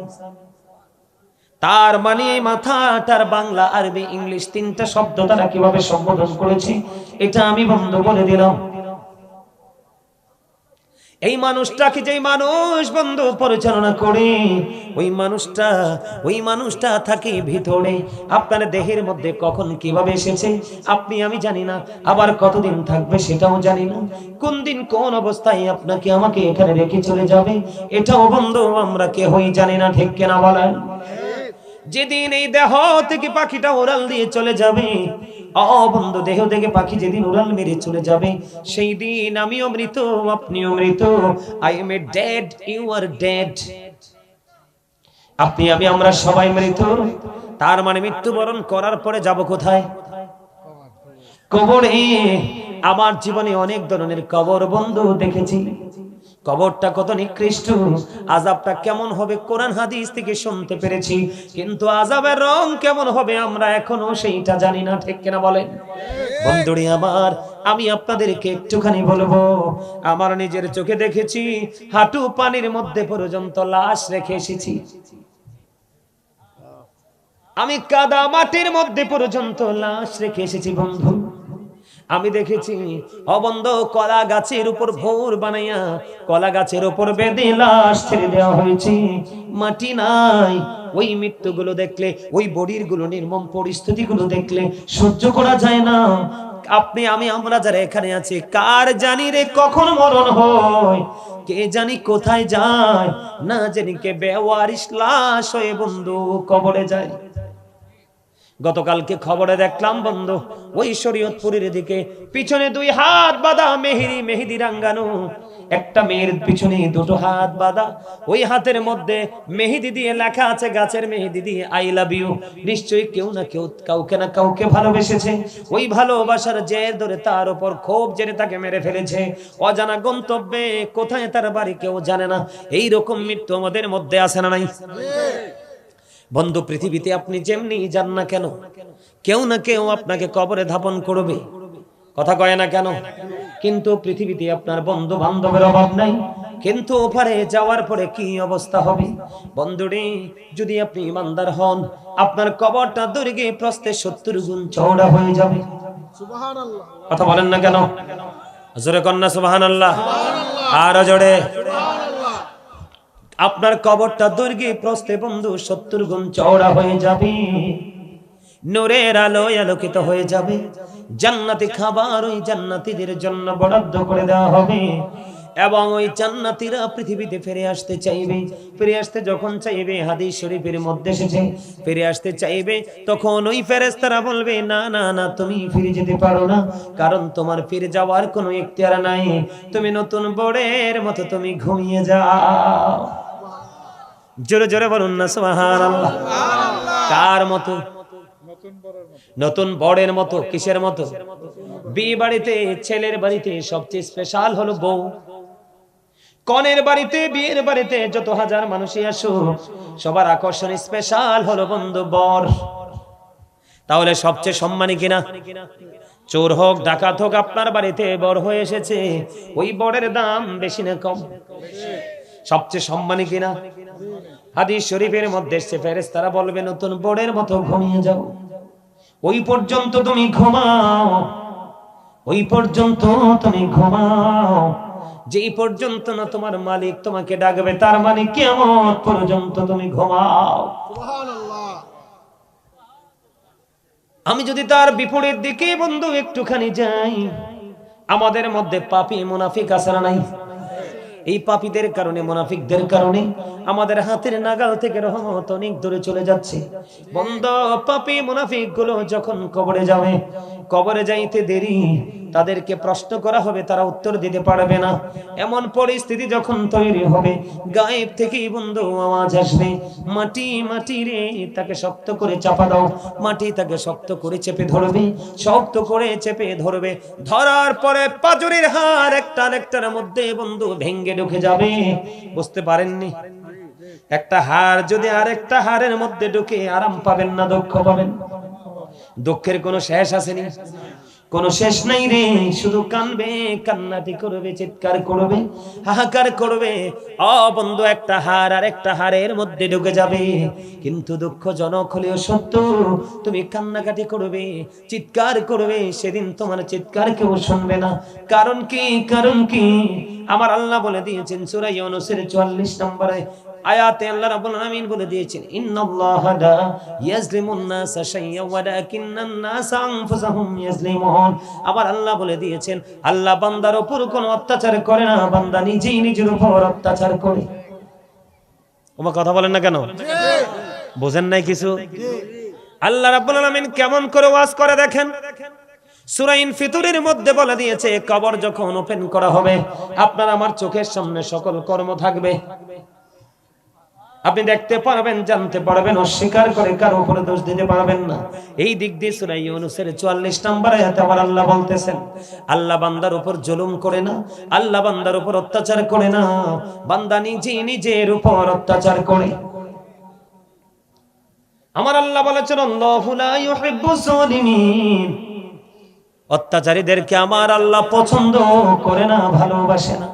তার মানে মাথাটার বাংলা, আরবি, ইংলিশ তিনটা শব্দ তারা কিভাবে সম্বোধন করেছে এটা আমি বন্ধ করে দিলাম। এই মানুষটাকে যেই মানুষ বন্ধু পরিচালনা করে, ওই মানুষটা থাকে ভিতরে। আপনার দেহের মধ্যে কখন কিভাবে এসেছে আপনি আমি জানি না, আবার কতদিন থাকবে সেটাও জানি না, কোন দিন কোন অবস্থায় আপনাকে আমাকে এখানে রেখে চলে যাবে এটাও বন্ধু আমরা কেউই জানি না। ঠিক কিনা বলেন? যেদিন এই দেহ থেকে পাখিটা উড়াল দিয়ে চলে যাবে, বন্ধু দেহ থেকে পাখি যেদিন উড়াল মেরে চলে যাবে, সেই দিন আমিও মৃত, আপনিও মৃত। I am a dead, you are dead. আপনি আমি আমরা সবাই মৃত। তার মানে মৃত্যুবরণ করার পরে যাব কোথায়? কবরে। আমার জীবনে অনেক ধরনের কবর বন্ধু দেখেছি। কবরটা কত নিকৃষ্ট, আযাবটা কেমন হবে কোরআন হাদিস থেকে শুনতে পেরেছি, কিন্তু আযাবের রং কেমন হবে আমরা এখনো সেইটা জানি না। ঠিক কিনা বলেন? বন্ধুরে আমার, আমি আপনাদেরকে একটুখানি বলবো, আমার নিজের চোখে দেখেছি, হাঁটু পানির মধ্যে পর্যন্ত লাশ রেখে এসেছি। আমি কাদা মাটির মধ্যে পর্যন্ত লাশ রেখে এসেছি বন্ধু। আমি দেখেছি অবন্ধ কলা গাছের উপর ভোর বানাইয়া কলা গাছের উপর বেঁধে লাশ ছেড়ে দেওয়া হয়েছে, মাটি নাই। ওই মৃত্যুগুলো দেখলে, ওই বডির গুলো নির্মম পরিস্থিতিগুলো দেখলে সহ্য করা যায় না। আপনি আমি আমরা যারা এখানে আছি, কার জানি রে কখন মরণ হয়, কে জানি কোথায় যায়, না জানি কে বেওয়ারিশ লাশ হয়ে বন্ধু কবরে যায়। গতকালকে খবরে দেখলাম বন্ধু, ওই শরীয়তপুরের দিকে পিছনে 2 হাত বাঁধা মেহেদি রাঙ্গানো একটা মেয়ের পিছনে 2 হাত বাঁধা, ওই হাতের মধ্যে মেহেদি দিয়ে লেখা আছে, গাছের মেহেদি দিয়ে আই লাভ ইউ। নিশ্চয়ই কেউ না কেউ কাউকে না কাউকে ভালোবেসেছে, ওই ভালোবাসার জের ধরে তার উপর ক্ষোভ জেরে তাকে মেরে ফেলেছে। অজানা গন্তব্যে, কোথায় তার বাড়ি কেউ জানে না। এই রকম মৃত্যু আমাদের মধ্যে আছে না নাই? বন্ধু, পৃথিবীতে আপনি যেমনি যান না কেন, কেউ না কেউ আপনাকে কবরে ধাপন করবে, কথা কয় না কেন? কিন্তু পৃথিবীতে আপনার বন্ধু বান্ধবের অভাব নাই, কিন্তু ওপারে যাওয়ার পরে কি অবস্থা হবে বন্ধুরে? যদি আপনি ইমানদার হন, আপনার কবরটা দৈর্ঘ্যে প্রস্থে 70 গুণ চওড়া হয়ে যাবে। সুবহানাল্লাহ, কথা বলেন না কেন? জোরে কন্না সুবহানাল্লাহ, আর জোরে। আপনার কবরটা দৈর্ঘ্যে প্রস্থে বন্ধু 70 গুণ চওড়া হয়ে যাবে, নূরের আলোয় আলোকিত হয়ে যাবে। জান্নাতি খাবার ওই জান্নাতীদের জন্য বরাদ্দ করে দেওয়া হবে, এবং ওই জান্নাতীরা পৃথিবীতে ফিরে আসতে চাইবে। ফিরে আসতে যখন চাইবে, হাদিস শরীফের মধ্যে এসেছে, ফিরে আসতে চাইবে তখন ওই ফেরেশতারা বলবে, না না না, তুমি ফিরে যেতে পারো না, কারণ তোমার ফিরে যাওয়ার কোনো ইখতিয়ার নাই। তুমি নতুন বোরের মতো তুমি ঘুমিয়ে যাও। জোরে জোরে বলুন না সুবহানাল্লাহ। কার মতো? নতুন বরের মতো। কিসের মতো? বিয়ে বাড়িতে, ছেলের বাড়িতে সবচেয়ে স্পেশাল হলো বউ। কনের বাড়িতে, বিয়ের বাড়িতে যত হাজার মানুষই আসুক, সবার আকর্ষণ স্পেশাল হলো বন্ধু বর। তাহলে সবচেয়ে সম্মানী কিনা? চোর হোক ডাকাত হোক, আপনার বাড়িতে বর হয়ে এসেছে, ওই বরের দাম বেশি না কম? সবচেয়ে সম্মানী কিনা? হাদিস শরীফের মধ্যে সে ফেরেশতারা বলবে, নতুন বরের মতো ঘুমিয়ে যাও, ওই পর্যন্ত তুমি ঘুমাও, ওই পর্যন্ত তুমি ঘুমাও, যেই পর্যন্ত না তোমার মালিক তোমাকে ডাকবে, তার মানে কিয়ামত পর্যন্ত তুমি ঘুমাও। সুবহানাল্লাহ। আমি যদি তার বিপরীত দিকে বন্ধু একটুখানি যাই, আমাদের মধ্যে পাপী মুনাফিক আছে না নাই? এই পাপীদের কারণে, মুনাফিকদের কারণে আমাদের হাতের নাগাল থেকে রহমত অনেক দূরে চলে যাচ্ছে। বন্ধ পাপী মুনাফিক গুলো যখন কবরে যাবে, কবরে যাইতে দেরি, তাদেরকে প্রশ্ন করা হবে, তারা উত্তর দিতে পারবে না। এমন পরিস্থিতি যখন তৈরি হবে, গায়েব থেকেই বন্ধু আওয়াজ আসবে, মাটি মাটি রে, তাকে শক্ত করে চাপা দাও। মাটি তাকে শক্ত করে চেপে ধরবে, শক্ত করে চেপে ধরবে। ধরার পরে পাজরের হাড় একটা আরেকটার মধ্যে বন্ধু ভেঙ্গে ঢুকে যাবে। বুঝতে পারেননি? একটা হাড় যদি আরেকটা হাড়ের মধ্যে ঢুকে, আরাম পাবেন না, দুঃখ পাবেন। দুঃখের কোনো শেষ আসেনি, কোনো শেষ নাই রে। শুধু কানবে, কান্নাটি করবে, চিৎকার করবে, হাহাকার করবে। বন্ধু, একটা হাড় আর একটা হাড়ের মধ্যে ঢুকে যাবে, কিন্তু দুঃখজনক হলেও সত্য, তুমি কান্নাকাটি করবে, চিৎকার করবে, সেদিন তোমার চিৎকার কেউ শুনবে না। কারণ কি? কারণ কি? আমার আল্লাহ বলে দিয়েছেন সূরা ইউনূসের 44 নম্বরে আয়াতে, আল্লাহ রাব্বুল আলামিন বলে দিয়েছেন, ইন্নাল্লাহা লা ইয়াজলিমুন নাসা শাইয়্যান ওয়ালাকিন্নান নাসা আনফুসাহুম ইয়াজলিমুন। আবার আল্লাহ বলে দিয়েছেন, আল্লাহ বান্দার উপর কোনো অত্যাচার করে না, বান্দা নিজেই নিজের উপর অত্যাচার করে। ওমা কথা বলেন না কেন? বুঝেন নাই কিছু? আল্লাহ রাব্বুল আলামিন কেমন করে ওয়াজ করে দেখেন। সূরা ইনফিতরের মধ্যে বলে দিয়েছে, কবর যখন ওপেন করা হবে, আপনার আমার চোখের সামনে সকল কর্ম থাকবে, আপনি দেখতে পারবেন, জানতে পারবেন, অস্বীকার করে কারো উপরে দোষ দিতে পারবেন না। এই দিক দিয়ে সূরা ইউনূসের 44 নম্বর আয়াতে আমার আল্লাহ বলতেছেন, আল্লাহ বান্দার উপর জুলুম করে না, আল্লাহ বান্দার উপর অত্যাচার করে না, বান্দা নিজে নিজের উপর অত্যাচার করে। আমার আল্লাহ বলেছেন, আল্লাহু লা ইউহিব্বুজ জালিমিন, অত্যাচারীদেরকে আমার আল্লাহ পছন্দ করে না, ভালোবাসে না।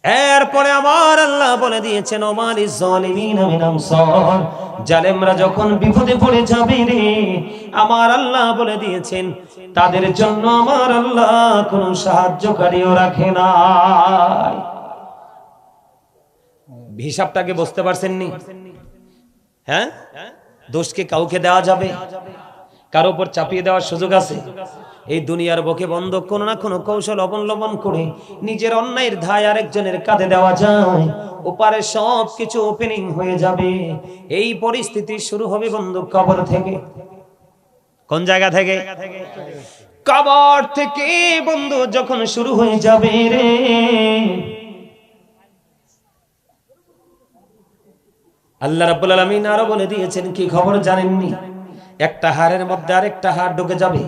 এরপরে আমার আল্লাহ বলে দিয়েছেন ওমালিজ জালিমিনা মিন আনসার, জালেমরা যখন বিপদে পড়ে যাবে রে, আমার আল্লাহ বলে দিয়েছেন তাদের জন্য আমার আল্লাহ কোনো সাহায্যকারীও রাখে না। হিসাবটাকে বুঝতে পারছেন নি? হ্যাঁ, দোষকে কাউকে দেওয়া যাবে? কারো উপর চাপিয়ে দেওয়ার সুযোগ আছে? এই দুনিয়ার বুকে বন্ধ কোনো না কোনো কৌশল অবলম্বন করে নিজের অন্যায়ের দায় আরেকজনের কাঁধে দেওয়া যায়, ওপারে সব কিছু ওপেনিং হয়ে যাবে। এই পরিস্থিতি শুরু হবে বন্ধু কবর থেকে। কোন জায়গা থেকে? কবর থেকে বন্ধু যখন শুরু হয়ে যাবে রে, আল্লাহ রাব্বুল আলামিন আরো বলে দিয়েছেন কি খবর জানেননি? একটা হাড়ের মধ্যে আরেকটা হাড় ঢুকে যাবে,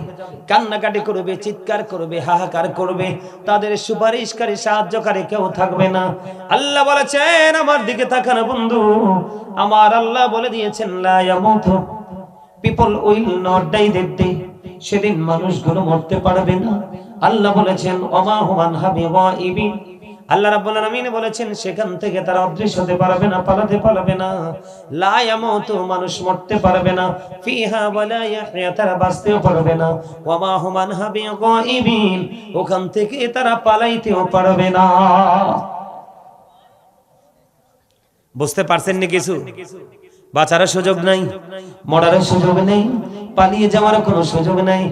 কান্নাকাটি করবে, চিৎকার করবে, হাহাকার করবে, তাদের সুপারিশকারী সাহায্যকারী কেউ থাকবে না। আল্লাহ বলেছেন আমার দিকে তাকানো বন্ধু, আমার আল্লাহ বলে দিয়েছেন লা ইয়ামুতু, people will not die that day, সেদিন মানুষগুলো মরতে পারবে না। আল্লাহ বলেছেন ওমা হুমান হাবিবাইবিন, আল্লাহ রাব্বুল আলামিন বলেছেন সেখান থেকে তারা অদৃশ্য হতে পারবে না, পালাতে পারবে না। লা ইয়ামুতু, মানুষ মরতে পারবে না। ফিহা ওয়ালা ইয়াহইয়া, তারা বাঁচতেও পারবে না। ওয়া হুম আনহা বিগাইবিন, ওখান থেকে তারা পালাইতেও পারবে না। বুঝতে পারছেন না কিছু? বাঁচার সুযোগ নাই, মরার সুযোগ নেই, পালিয়ে যাওয়ার কোনো সুযোগ নাই।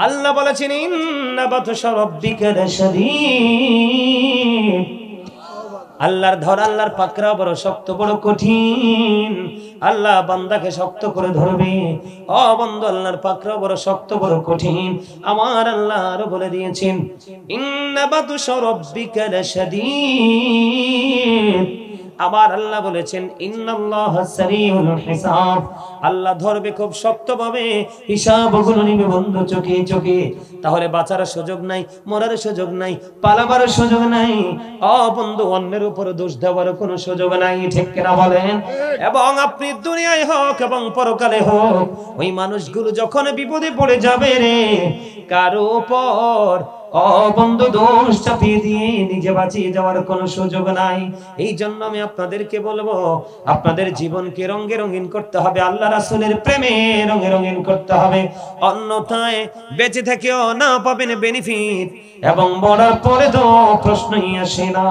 আল্লাহ বলেছেন ইন্না বাতশা রাব্বিকা লাশাদীদ, আল্লাহর ধর, আল্লাহর পাকড়াও বড় শক্ত, বড় কঠিন। আল্লাহ বান্দাকে শক্ত করে ধরবে। ও বন্ধু, আল্লাহর পাকড়াও বড় শক্ত, বড় কঠিন। আমার আল্লাহ আরো বলে দিয়েছেন ইন্না বাতশা রাব্বিকা লাশাদীদ, আমার আল্লাহ বলেছেন ইন্নাল্লাহা সারিউল হিসাব, আল্লাহ ধরবে খুব শক্তভাবে, হিসাবগুলো নিবে বন্ধু চোখে চোখে। তাহলে বাঁচার সুযোগ নাই, মরার সুযোগ নাই, পালাবার সুযোগ নাই। ও বন্ধু, অন্যের উপর দোষ দেওয়ার কোনো সুযোগ নাই, ঠিক কিনা বলেন? এবং আপনি দুনিয়ায় হোক এবং পরকালে হোক, ওই মানুষগুলো যখন বিপদে পড়ে যাবে রে, কারো উপর ও বন্ধু দোষ চাপিয়ে দিয়ে নিজে বাঁচিয়ে যাওয়ার কোনো সুযোগ নাই। এই জন্য আমি আপনাদেরকে বলবো, আপনাদের জীবনকে রঙে রঙিন করতে হবে, আল্লাহ রাসূলের প্রেমে রঙে রঙিন করতে হবে। অন্যথায় বেঁচে থেকেও না পাবেন বেনিফিট, এবং মরার পরে তো প্রশ্নই আসে না।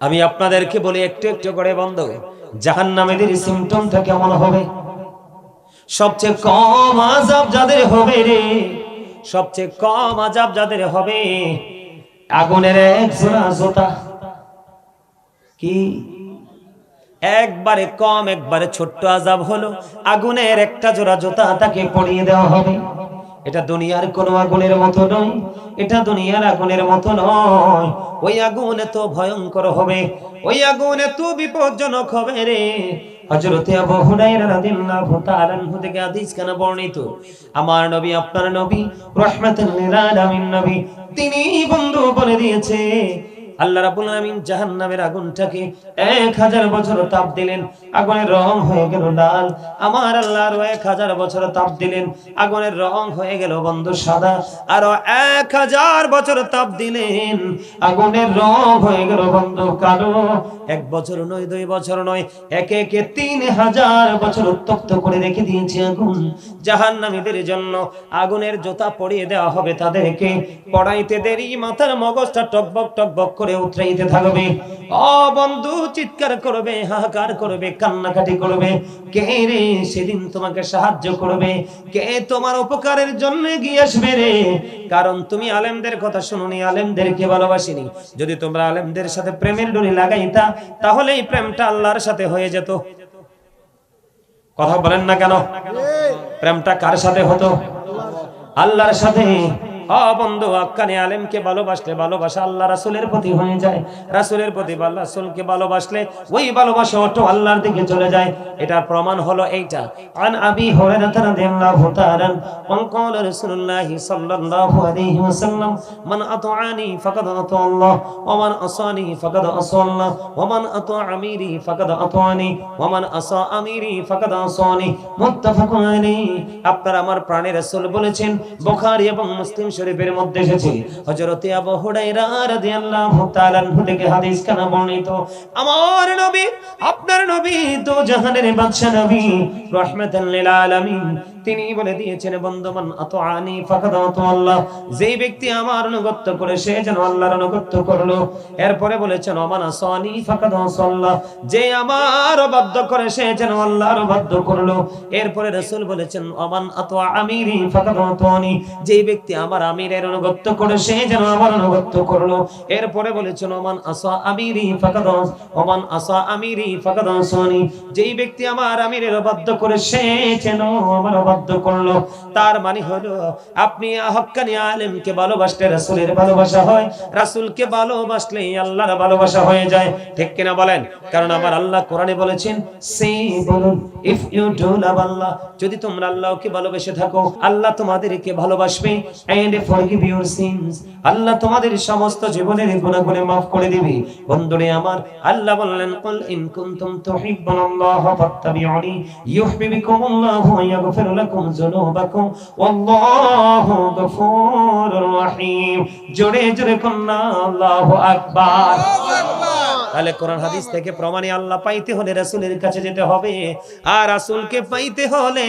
আমি আপনাদেরকে বলি একটু একটু করে বন্ধু, জাহান্নামীদের সিম্পটমটা কেমন হবে? সবচেয়ে কম আযাব যাদের হবে রে, সবচেয়ে কম আযাব যাদের হবে, আগুনের এক জোড়া জুতা। কি একবারে কম, একবারে ছোট্ট আযাব হলো আগুনের একটা জোড়া জুতা তাকে পরিয়ে দেওয়া হবে। এটা দুনিয়ার কোন আগুনের মতো নয়, এটা দুনিয়ার আগুনের মতো নয়। ওই আগুন এত ভয়ঙ্কর হবে, ওই আগুন এত বিপজ্জনক হবে রে। হযরতে আবু হুরায়রা রাদিয়াল্লাহু তাআলা আনহু থেকে হাদিস কেন বর্ণিত, আমার নবী, আপনার নবী, রাহমাতুল লিল আলামিন নবী, তিনি বন্ধু বলে দিয়েছে আল্লাহ রাব্বুল আলামিন জাহান্নামের আগুনটাকে 1000 বছর তাপ দিলেন, আগুনের রং হয়ে গেল লাল। আমার আল্লাহ আরো 1000 বছর তাপ দিলেন, আগুনের রং হয়ে গেল বন্ধু সাদা। আরো 1000 বছর তাপ দিলেন, আগুনের রং হয়ে গেল বন্ধু কালো। 1 বছর নয়, 2 বছর নয়, একে একে 3000 বছর উত্তপ্ত করে রেখে দিয়েছে আগুন জাহান্নামীদের জন্য। আগুনের জোতা পরিয়ে দেওয়া হবে তাদেরকে, পড়াইতে দেরি মাথার মগজটা টকবক টকবক করে উতরাইতে থাকবে। ও বন্ধু, চিৎকার করবে, হাহাকার করবে, কান্নাকাটি করবে। কে রে সেদিন তোমাকে সাহায্য করবে? কে তোমার উপকারের জন্য এগিয়ে আসবে রে? কারণ তুমি আলেমদের কথা শুনুনি, আলেমদেরকে ভালোবাসিনি। যদি তোমরা আলেমদের সাথে প্রেমের ডোরি লাগাইতা, তাহলে এই প্রেমটা আল্লাহর সাথে হয়ে যেত। কথা বলেন না কেন? প্রেমটা কার সাথে হতো? আল্লাহর সাথে। ও বন্ধু, আক্কানি আলেমকে ভালোবাসলে ভালোবাসা আল্লাহ রাসূলের প্রতি হয়ে যায়, রাসূলের প্রতি আল্লাহ রাসূলকে ভালোবাসলে ওই ভালোবাসা অটো আল্লাহর দিকে চলে যায়। এটা প্রমাণ হলো এইটা। আন আবি হুরায়রা রাদিয়াল্লাহু তাআলা মান ক্বালা রাসূলুল্লাহ সাল্লাল্লাহু আলাইহি ওয়াসাল্লাম মান আতাআনি ফাকাদ আতা আল্লাহ ওয়া মান আসানি ফাকাদ আসা আল্লাহ ওয়া মান আতা আমিরি ফাকাদ আতাআনি ওয়া মান আসা আমিরি ফাকাদ আসানি। মুত্তাফাকুন আলাইহি। আপনারা আমার প্রাণের রাসূল বলেছেন, বুখারী এবং মুসলিম শরীফের মধ্যে এসেছে, হযরত আবু হুরায়রা রাদিয়াল্লাহু তাআলা আনহু থেকে হাদিস কানা বর্ণিত, আমার নবী, আপনার নবী তো জাহানের বাদশা নবী রাহমাতাল লিল আলামিন, তিনি বলে দিয়েছেন, বন্ধুমান আতাআনি ফাকাদ আল্লাহ, যেই ব্যক্তি আমার অনুগত করে সে যেন আল্লাহর অনুগত করলো। এরপরে বলেছেন ওমান আসানি ফাকাদ আল্লাহ, যে আমার অবাধ্য করে সে যেন আল্লাহর অবাধ্য করলো। এরপরে রাসূল বলেছেন ওমান আতা আমিরি ফাকাদ আতানি, যেই ব্যক্তি আমার আমিরের অনুগত করে সে যেন আমার অনুগত করলো। এরপরে বলেছেন ওমান আসা আমিরি ফাকাদ, ওমান আসা আমিরি ফাকাদ আসানি, যেই ব্যক্তি আমার আমিরের অবাধ্য করে সে যেন আমার অবাধ্য করলো। তার মানে হলো আপনি হক্কানি আলেমকে ভালোবাসলে রাসূলের ভালোবাসা হয়, রাসূলকে ভালোবাসলে আল্লাহর ভালোবাসা হয়ে যায়, ঠিক কিনা বলেন? কারণ আমার আল্লাহ কোরআনে বলেছেন, সে বলুন ইফ ইউ ডু লাভ আল্লাহ, যদি তোমরা আল্লাহকে ভালোবেসে থাকো আল্লাহ তোমাদেরকে ভালোবাসবে, এন্ড ফরগিভ ইউর সিনস, আল্লাহ তোমাদের সমস্ত জীবনের গুনাহগুলো maaf করে দিবে। বন্ধুরে আমার, আল্লাহ বললেন কুল ইন কুনতুম তুহিব্বুনাল্লাহ ফাত্তাবিউনি ইউহিব্বুকুমুল্লাহু ওয়া ইয়াগফির লাকুম যুনুবাকুম ওয়াল্লাহু গফুরুর রহিম। জোরে জোরে কন্না আল্লাহু আকবার। তাহলে কোরআন হাদিস থেকে প্রমাণে আল্লাহ পাইতে হলে রাসূলের কাছে যেতে হবে, আর রাসূলকে পাইতে হলে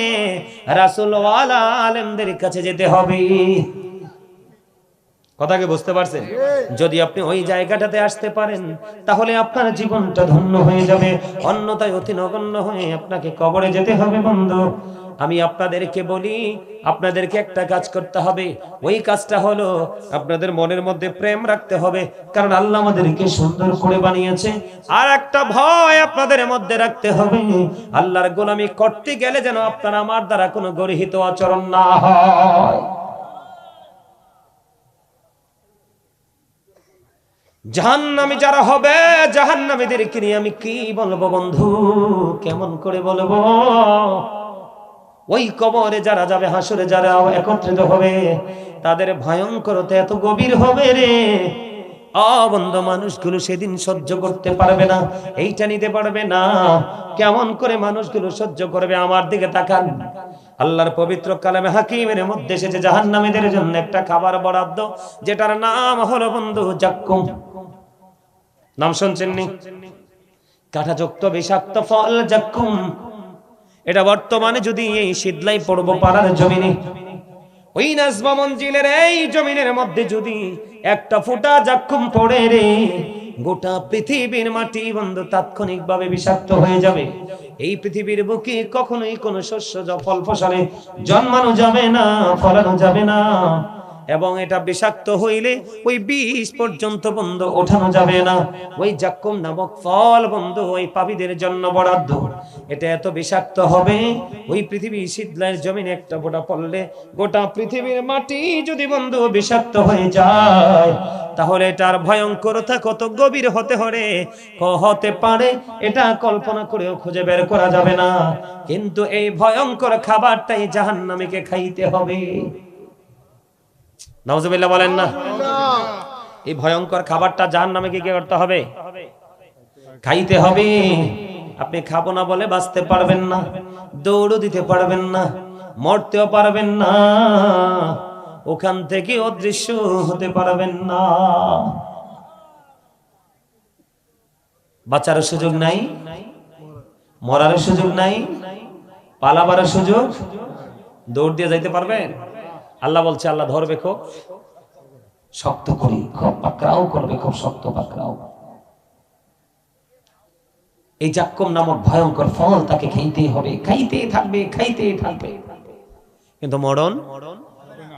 রাসূল ওয়ালা আলেমদের কাছে যেতে হবে। কথা কি বুঝতে পারছেন? যদি আপনি ওই জায়গাটাতে আসতে পারেন তাহলে আপনার জীবনটা ধন্য হয়ে যাবে, অন্যথায় অতি নগণ্য হয়ে আপনাকে কবরে যেতে হবে। বন্ধু, আমি আপনাদেরকে বলি, আপনাদেরকে একটা কাজ করতে হবে, ওই কাজটা হলো আপনাদের মনের মধ্যে প্রেম রাখতে হবে, কারণ আল্লাহ আমাদেরকে সুন্দর করে বানিয়েছে। আর একটা ভয় আপনাদের মধ্যে রাখতে হবে, আল্লাহর গোলামি করতে গেলে যেন আপনার আমার দ্বারা কোনো গর্হিত আচরণ না হয়। জাহান্নামী যারা হবে, জাহান্নামীদেরকে নিয়ে আমি কি বলবো বন্ধু, কেমন করে বলবো? ওই কবরে যারা যাবে, হাসরে যারা একত্রিত হবে, তাদের ভয়ঙ্করতা এত গভীর হবে রে বন্ধু, মানুষগুলো সেদিন সহ্য করতে পারবে না, এইটা নিতে পারবে না। কেমন করে মানুষগুলো সহ্য করবে? আমার দিকে তাকান, আল্লাহর পবিত্র কালামে হাকিমের মধ্যে এসেছে জাহান্নামীদের জন্য একটা খাবার বরাদ্দ, যেটার নাম হলো বন্ধু জাক্কুম। নাম শুনছেন নি? কাঁটাযুক্ত বিষাক্ত ফল জাক্কুম। এটা বর্তমানে যদি এই শীতলাই পড়ব পাড়ার জমিনে, ওই নাজমা মঞ্জিলের এই জমিনের মধ্যে যদি একটা ফোঁটা জাক্কুম পড়ে রে, গোটা পৃথিবীর মাটি বন্ধু তাৎক্ষণিকভাবে বিষাক্ত হয়ে যাবে। এই পৃথিবীর বুকে কখনোই কোনো শস্য ফল ফসলে জন্মানো যাবে না, ফলানো যাবে না, এবং এটা বিষাক্ত হইলে ওই বীজ পর্যন্ত বন্ধু ওঠানো যাবে না। ওই জাক্কুম নামক ফল বন্ধু ওই পাপীদের জন্য বরাদ্দ। এটা এত বিষাক্ত হবে, ওই পৃথিবী শীতলাইয়ের জমিনে একটা ফোঁটা পড়লে গোটা পৃথিবীর মাটি যদি বন্ধু বিষাক্ত হয়ে যায়, তাহলে এটার ভয়ঙ্করতা কত গভীর হতে পারে এটা কল্পনা করেও খুঁজে বের করা যাবে না। কিন্তু এই ভয়ঙ্কর খাবারটাই জাহান্নামীকে খাইতে হবে। নাউজুবিল্লাহ বলেন না? এই ভয়ঙ্কর খাবারটা জাহান্নামীকে কি করতে হবে? খাইতে হবে। আপনি খাবো না বলে বাঁচতে পারবেন না, দৌড়ও দিতে পারবেন না, মরতেও পারবেন না, ওখান থেকে অদৃশ্য হতে পারবেন না। বাঁচার সুযোগ নাই, মরার সুযোগ নাই, পালাবার সুযোগ, দৌড় দিয়ে যাইতে পারবেন? আল্লাহ বলছে, আল্লাহ ধরবে খুব শক্ত করি, খুব পাকড়াও করবে, খুব শক্ত পাকড়াও। এই জাক্কুম নামক ভয়ঙ্কর ফল তাকে খেতেই হবে, খাইতেই থাকবে, খাইতেই থাকবে। কিন্তু মরণ,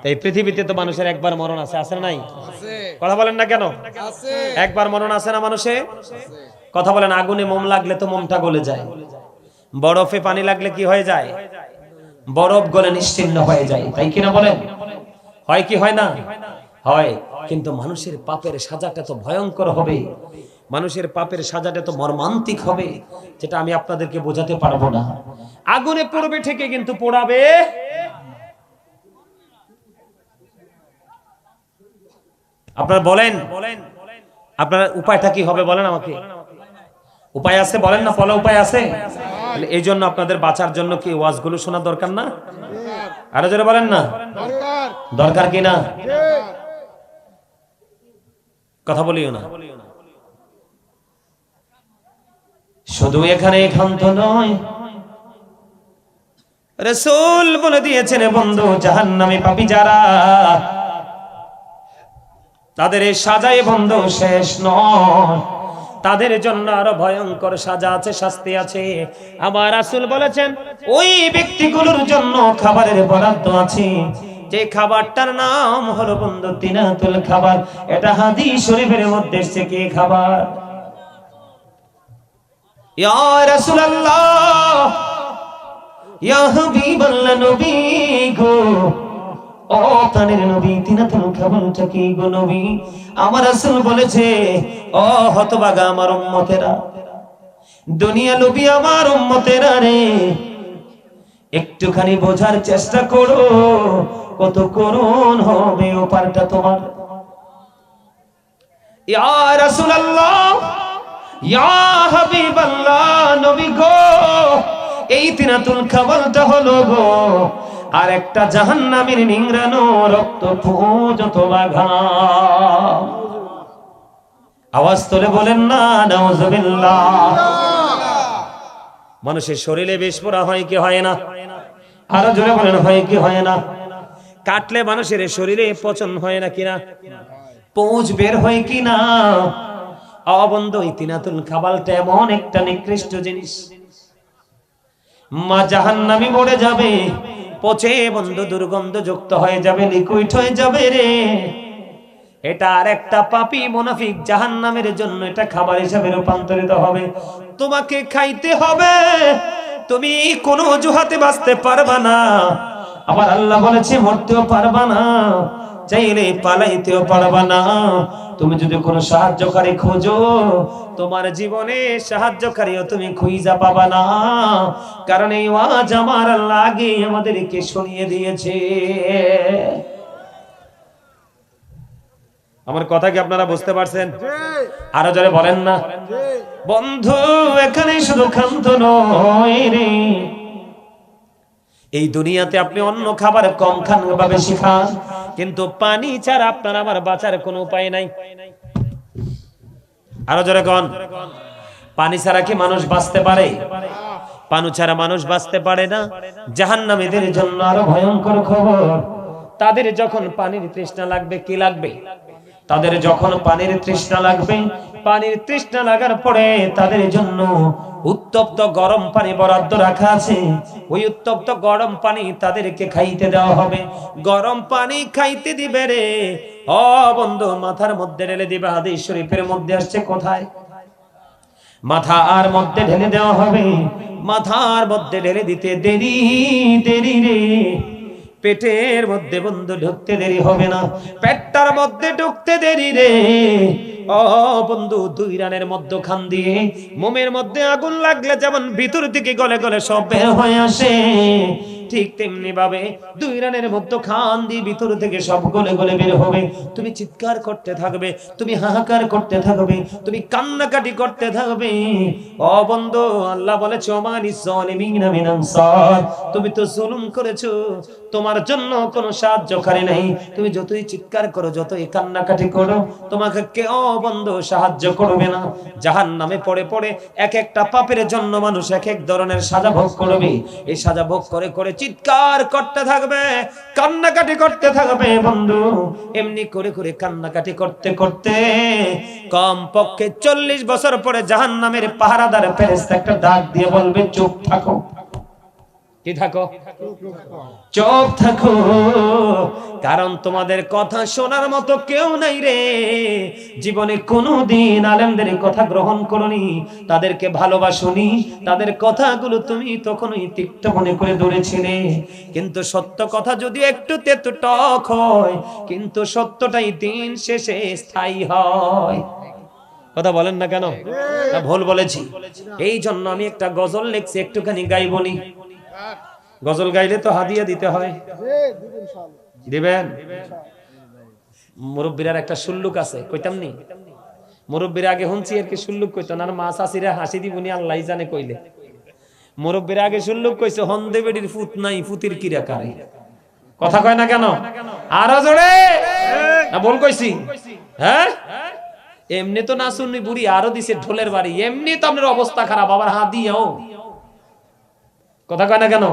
এই পৃথিবীতে তো মানুষের একবার মরণ আছে, আছে না নাই? কথা বলেন না কেন? একবার মরণ আছে না মানুষে? কথা বলেন, আগুনে মোম লাগলে তো মোমটা গলে যায়, বরফে পানি লাগলে কি হয়ে যায়? বরফ গলে নিশ্চিহ্ন হয়ে যায়, তাই কিনা বলেন? হয় কি হয় না? হয়। কিন্তু মানুষের পাপের সাজাটা তো ভয়ঙ্কর হবে, মানুষের পাপের সাজাটা তো মর্মান্তিক হবে, যেটা আমি আপনাদেরকে বোঝাতে পারবো না। আগুনে পড়বে থেকে কিন্তু পোড়াবে। আপনারা বলেন, আপনার উপায়টা কি হবে বলেন আমাকে? উপায় আছে বলেন না, ফলে উপায় আছে। এই জন্য আপনাদের বাঁচার জন্য কি ওয়াজগুলো শোনা দরকার না? আরো জোরে বলেন না। দরকার কি না? কথা বলিও না। শুধু এখানে ক্ষান্ত নয়, রাসূল বলে দিয়েছেন বন্ধু, জাহান্নামী পাপী যারা, তাদের এই সাজায় বন্ধু শেষ নয়, তাদের জন্য আরো ভয়ঙ্কর সাজা আছে, শাস্তি আছে। আমার রাসূল বলেছেন ওই ব্যক্তিগুলোর জন্য খাবারের বরাদ্দ আছে, যে খাবারটার নাম হলো বন্ধু তিনাতুল খাবার। এটা হাদিস শরীফের মধ্যে এসেছে। কি খাবার? ইয়া রাসূলুল্লাহ, ইয়া হাবিবাল্লাহ, নবী গো, ও প্রাণের নবী, তিনাতুল খাবারটা কি গো নবী? আমার রাসূল বলেছে, ও হতভাগা আমার উম্মতেরা, দুনিয়া লোভী আমার উম্মতেরা রে, একটুখানি বোঝার চেষ্টা করো কত করুণ হবে ওপারটা তোমার। ইয়া রাসূলুল্লাহ, ইয়া হাবিবাল্লাহ, নবী গো, এই তিনাতুল খাবারটা হলো গো আর একটা জাহান্নামের নিংড়ানো রক্ত পূজত বাঘা। আওয়াজ তোলে বলেন না নাউজুবিল্লাহ। মানুষের শরীরে বিষ পোড়া হয় কি হয় না? আরো জোরে বলেন, হয় কি হয় না? কাটলে মানুষের শরীরে পচন হয় না কিনা? পৌঁছ বের হয় কিনা? অবন্ধ, এই তিনাতুল খাবারটা এমন একটা নিকৃষ্ট জিনিস, মা জাহান্নামী মরে যাবে, পচে বন্ধু দুর্গন্ধযুক্ত হয়ে যাবে, লিকুইড হয়ে যাবে রে। এটা আর একটা পাপী মুনাফিক জাহান্নামের জন্য এটা খাবার হিসেবে রূপান্তরিত হবে। তোমাকে খাইতে হবে, তুমি কোনো অজুহাতে বাঁচতে পারবা না। আবার আল্লাহ বলেছে মরতেও পারবা না, চাইলে পালাইতেও পারবা না। তুমি যদি কোনো সাহায্যকারী খোঁজো, তোমার জীবনে সাহায্যকারীও তুমি খুঁজা পাবা না, কারণ এই ওয়াজ আমার আল্লাহ আগে আমাদেরকে শুনিয়ে দিয়েছে। আমার কথা কি আপনারা বুঝতে পারছেন? আরো জোরে বলেন না। বন্ধু, এখানে শুধু ক্ষান্ত নয় রে, এই দুনিয়াতে আপনি অন্য খাবার কম খান বা বেশি খান, কিন্তু পানি ছাড়া আপনার আমার বাঁচার কোনো উপায় নাই। আরো জোরে কোন, পানি ছাড়া কি মানুষ বাঁচতে পারে? পানি ছাড়া মানুষ বাঁচতে পারে না। জাহান্নামীদের জন্য আরো ভয়ঙ্কর খবর, তাদের যখন পানির তৃষ্ণা লাগবে, কি লাগবে? তাদের যখন পানির তৃষ্ণা লাগবে, পানির তৃষ্ণা লাগার পরে তাদের জন্য উত্তপ্ত গরম পানি বরাদ্দ রাখা আছে। ওই উত্তপ্ত গরম পানি তাদেরকে খাইতে দেওয়া হবে। গরম পানি খাইতে দিবে রে, ও বন্ধু, মাথার মধ্যে ঢেলে দিবে। হাদিস শরীফের মধ্যে আসছে, কোথায়? মাথার মধ্যে ঢেলে দেওয়া হবে। মাথার মধ্যে ঢেলে দিতে দেরি দেরি রে, পেটের মধ্যে বন্ধু ঢুকতে দেরি হবে না, পেটটার মধ্যে ঢুকতে দেরি রে। ও বন্ধু, দুই রানের মধ্যখান দিয়ে মোমের মধ্যে আগুন লাগলে যেমন ভিতর থেকে গলে গলে সব বের হয়ে আসে, ঠিক তেমনি ভাবে দুই রানের মধ্যখান দিয়ে ভিতর থেকে সব গলে গলে বের হবে। তুমি চিৎকার করতে থাকবে, তুমি হাহাকার করতে থাকবে, তুমি কান্নাকাটি করতে থাকবে। ও বন্ধু, আল্লাহ বলেছে ওমালিস জালিমিনা মিন আনসার, তুমি তো জুলুম করেছো, তোমার জন্য কোনো সাহায্যকারী নাই। তুমি যতই চিৎকার করো, যতই কান্নাকাটি করো, তোমাকে কেউ বন্ধু সাহায্য করবে না। জাহান্নামে পড়ে পড়ে এক একটা পাপের জন্য মানুষ এক এক ধরনের সাজা ভোগ করবে। এই সাজা ভোগ করে করে চিৎকার করতে থাকবে, কান্নাকাটি করতে থাকবে বন্ধু। এমনি করে করে কান্নাকাটি করতে করতে কম পক্ষে 40 বছর পরে জাহান্নামের পাহারাদার ফেরেশতা একটা ডাক দিয়ে বলবে, চুপ থাকো। কি থাকো? চুপ থাকো, কারণ তোমাদের কথা শোনার মতো কেউ নাই রে। জীবনে কোনোদিন আলেমদের কথা গ্রহণ করনি, তাদেরকে ভালোবাসনি, তাদের কথাগুলো তুমি তখনই তিক্ত মনে করে ধরেছিলে। কিন্তু সত্য কথা যদি একটু তেতো টক হয়, কিন্তু সত্যটাই দিন শেষে স্থায়ী হয়। কথা বলেন না কেন? ভুল বলেছি? এই জন্য আমি একটা গজল লিখছি, একটুখানি গাইবনি। গজল গাইলে তো হাদিয়া দিতে হয়, দিবেন? মুরব্বীর একটা সুল্লুক আছে, কইতাম নি? মুরব্বীর আগে শুনছি আর কি সুল্লুক কইতো না, মা চাষিরা হাসি দিবনি আল্লাহ জানে কইলে। মুরব্বীর আগে সুল্লুক কইছে, হন্দে বেডির ফুত নাই, ফুতির কিরা কারে। কথা কয় না কেন? আরো জোরে না বল কইছি? হ্যাঁ, এমনি তো না শুনি বুড়ি আরো দিছে ঢোলের বাড়ি, এমনি তো আপনার অবস্থা খারাপ, আবার হাত দিও। কথা কয় না কেন?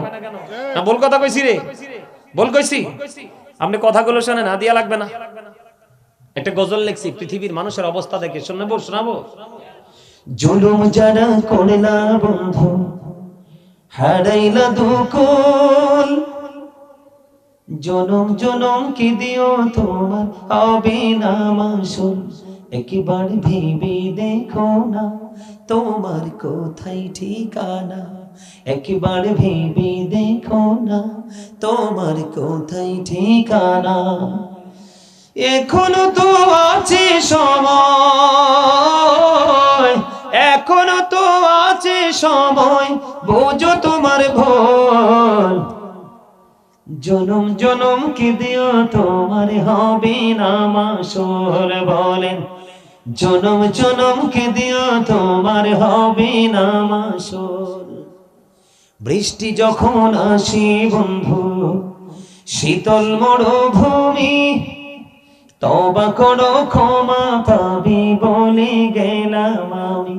না বল কথা কইছি রে, বল কইছি। আপনি কথাগুলো শোনেন, না দিয়া লাগবে না। একটা গজল লিখছি পৃথিবীর মানুষের অবস্থা দেখে, শোনাবো? জুলুম যারা করলা বন্ধু, হারাইলা দুকুল, জনম জনম কি দিও তোমার হবে না মাসুল, একবার ভেবে দেখো না তোমার কোথায় ঠিকানা, একবার ভেবে দেখো না তোমার কোথায় ঠিকানা। এখনো তো আছে সময়, এখনো তো আছে সময়, বোঝো তোমার ভুল, জনম জনম কি দিও তোমার হবে না মাসুল। বলেন জনম জনম কি দিও তোমার হবে না মাসুল। বৃষ্টি যখন আসে বন্ধু শীতল মরুভূমি, তওবা করো ক্ষমা পাবি বলে গেলাম আমি।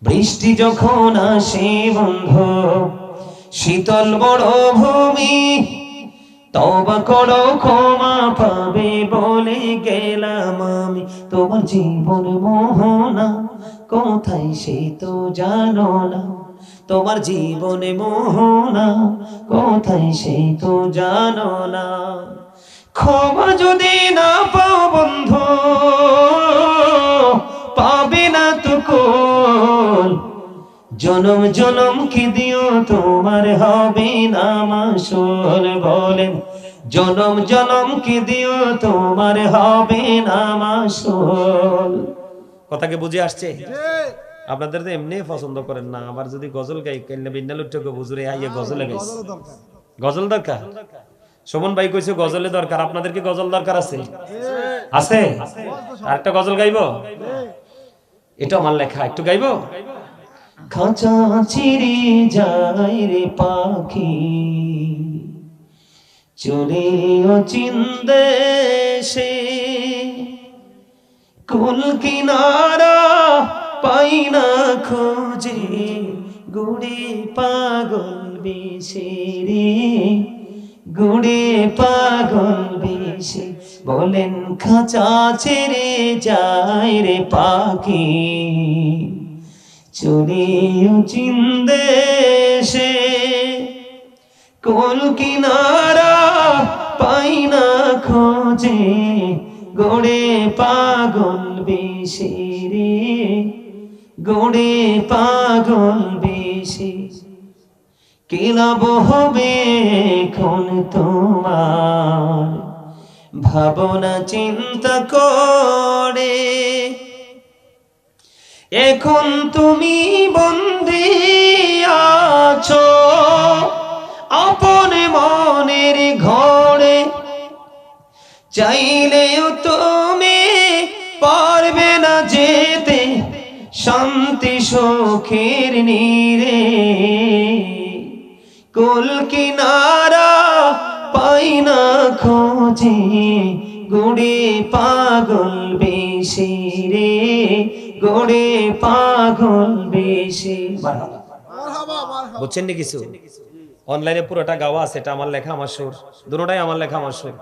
বৃষ্টি যখন আসে বন্ধু শীতল মরুভূমি, তওবা করো ক্ষমা পাবে বলে গেলাম আমি। তোমার জীবন মোহনা কোথায় সে তো জানো না, তোমার জীবনে মোহনা কোথায় সে তো জানো না। ক্ষমা যদি না পাও বন্ধু পাবে না তো কোন, জনম জনম কি দিও তোমার হবে না মাসুল। বলেন জনম জনম কি দিও তোমার হবে না মাসুল। কথাকে বুঝে আসছে? আপনাদের তো এমনি পছন্দ করেন না, আবার যদি গজল গাই কেন বিন্নাল উঠকে বুঝুরে আইয়ে গজলে গাইছে। গজল দরকার? সুমন ভাই কইছে গজলে দরকার, আপনাদের কি গজল দরকার আছে? আছে? আরেকটা গজল গাইবো? এটা আমার লেখা, একটু গাইবো? খাঁচা চিরে যায় রে পাখি, চলে অচিনদেশে, কুল কিনারা পাই না খোঁজে, গুড়ে পাগল বেশে রে, গুড়ে পাগল বেশে। বলেন খাঁচা ছেড়ে যায় রে পাখি, চলে অচিনদেশে, কুল কিনারা পাই না খোঁজে, গোড়ে পাগল বেশে রে, গোড়ে পাগল বেশে। কি লাভ হবে এখন তোমার ভাবনা চিন্তা করে, এখন তুমি বন্দী আছো আপন মনের ঘরে, চাইলেও তুমি পারবে না যেতে শান্তি সুখের নীড়ে, কুল কিনারা পাই না খোঁজে, গুড়ে পাগল বেশে রে, গুড়ে পাগল বেশে। বুঝছেন নি কিছু? অনলাইনে পুরোটা গাওয়া আছে, এটা আমার লেখা, আমার সুর, দুটোটাই আমার লেখা, আমার সুর।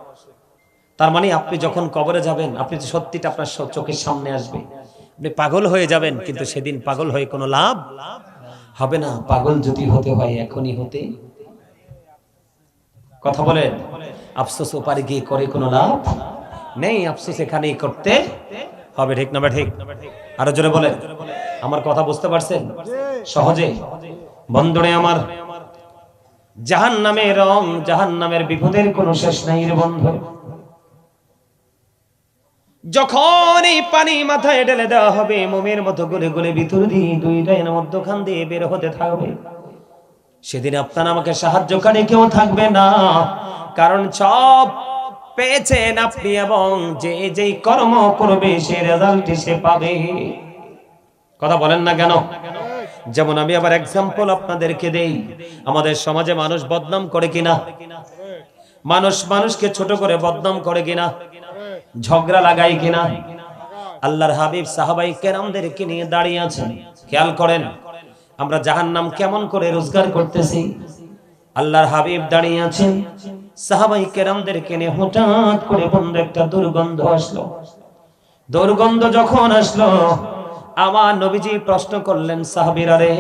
তার মানে আপনি যখন কবরে যাবেন, আপনি সত্যিটা আপনার চোখের সামনে আসবে, আপনি পাগল হয়ে যাবেন, কিন্তু সেদিন পাগল হয়ে কোনো লাভ হবে না। পাগল যদি হতে হয় এখনই হতে। কথা বলেন, আফসোস ওপারে গিয়ে করে কোনো লাভ নেই, আফসোস এখানেই করতে হবে। ঠিক না বা ঠিক? আরো জোরে বলেন। আমার কথা বুঝতে পারছেন সহজে? বন্ধুরে আমার, জাহান্নামের রং, জাহান্নামের বিপদের কোনো শেষ নাই রে বন্ধু। যখন এই পানি মাথায় ঢেলে দেওয়া হবে, মোমের মতো গলে গলে ভিতর দিয়ে দুই ডাইন মধ্যখান দিয়ে বের হতে থাকবে, সেদিন আপনার আমাকে সাহায্যকারী কেউ থাকবে না, কারণ সব পেয়েছেন আপনি, এবং যে যেই কর্ম করবে সে রেজাল্ট সে পাবে। কথা বলেন না কেন? যেমন আমি আবার এক্সাম্পল আপনাদেরকে দেই, আমাদের সমাজে মানুষ বদনাম করে কিনা, মানুষ মানুষকে ছোট করে বদনাম করে কিনা, ঝগড়া লাগায় কিনা। আল্লাহর হাবিব সাহাবাই কেরামদেরকে নিয়ে দাঁড়িয়ে আছেন, খেয়াল করেন আমরা জাহান্নাম কেমন করে রোজগার করতেছি। আল্লাহর হাবিব দাঁড়িয়ে আছেন, সাহাবাই কেরামদেরকে নিয়ে হঠাৎ করে বন্ধ একটা দুর্গন্ধ আসলো। দুর্গন্ধ যখন আসলো, আমার নবীজি প্রশ্ন করলেন, সাহাবীরা রে,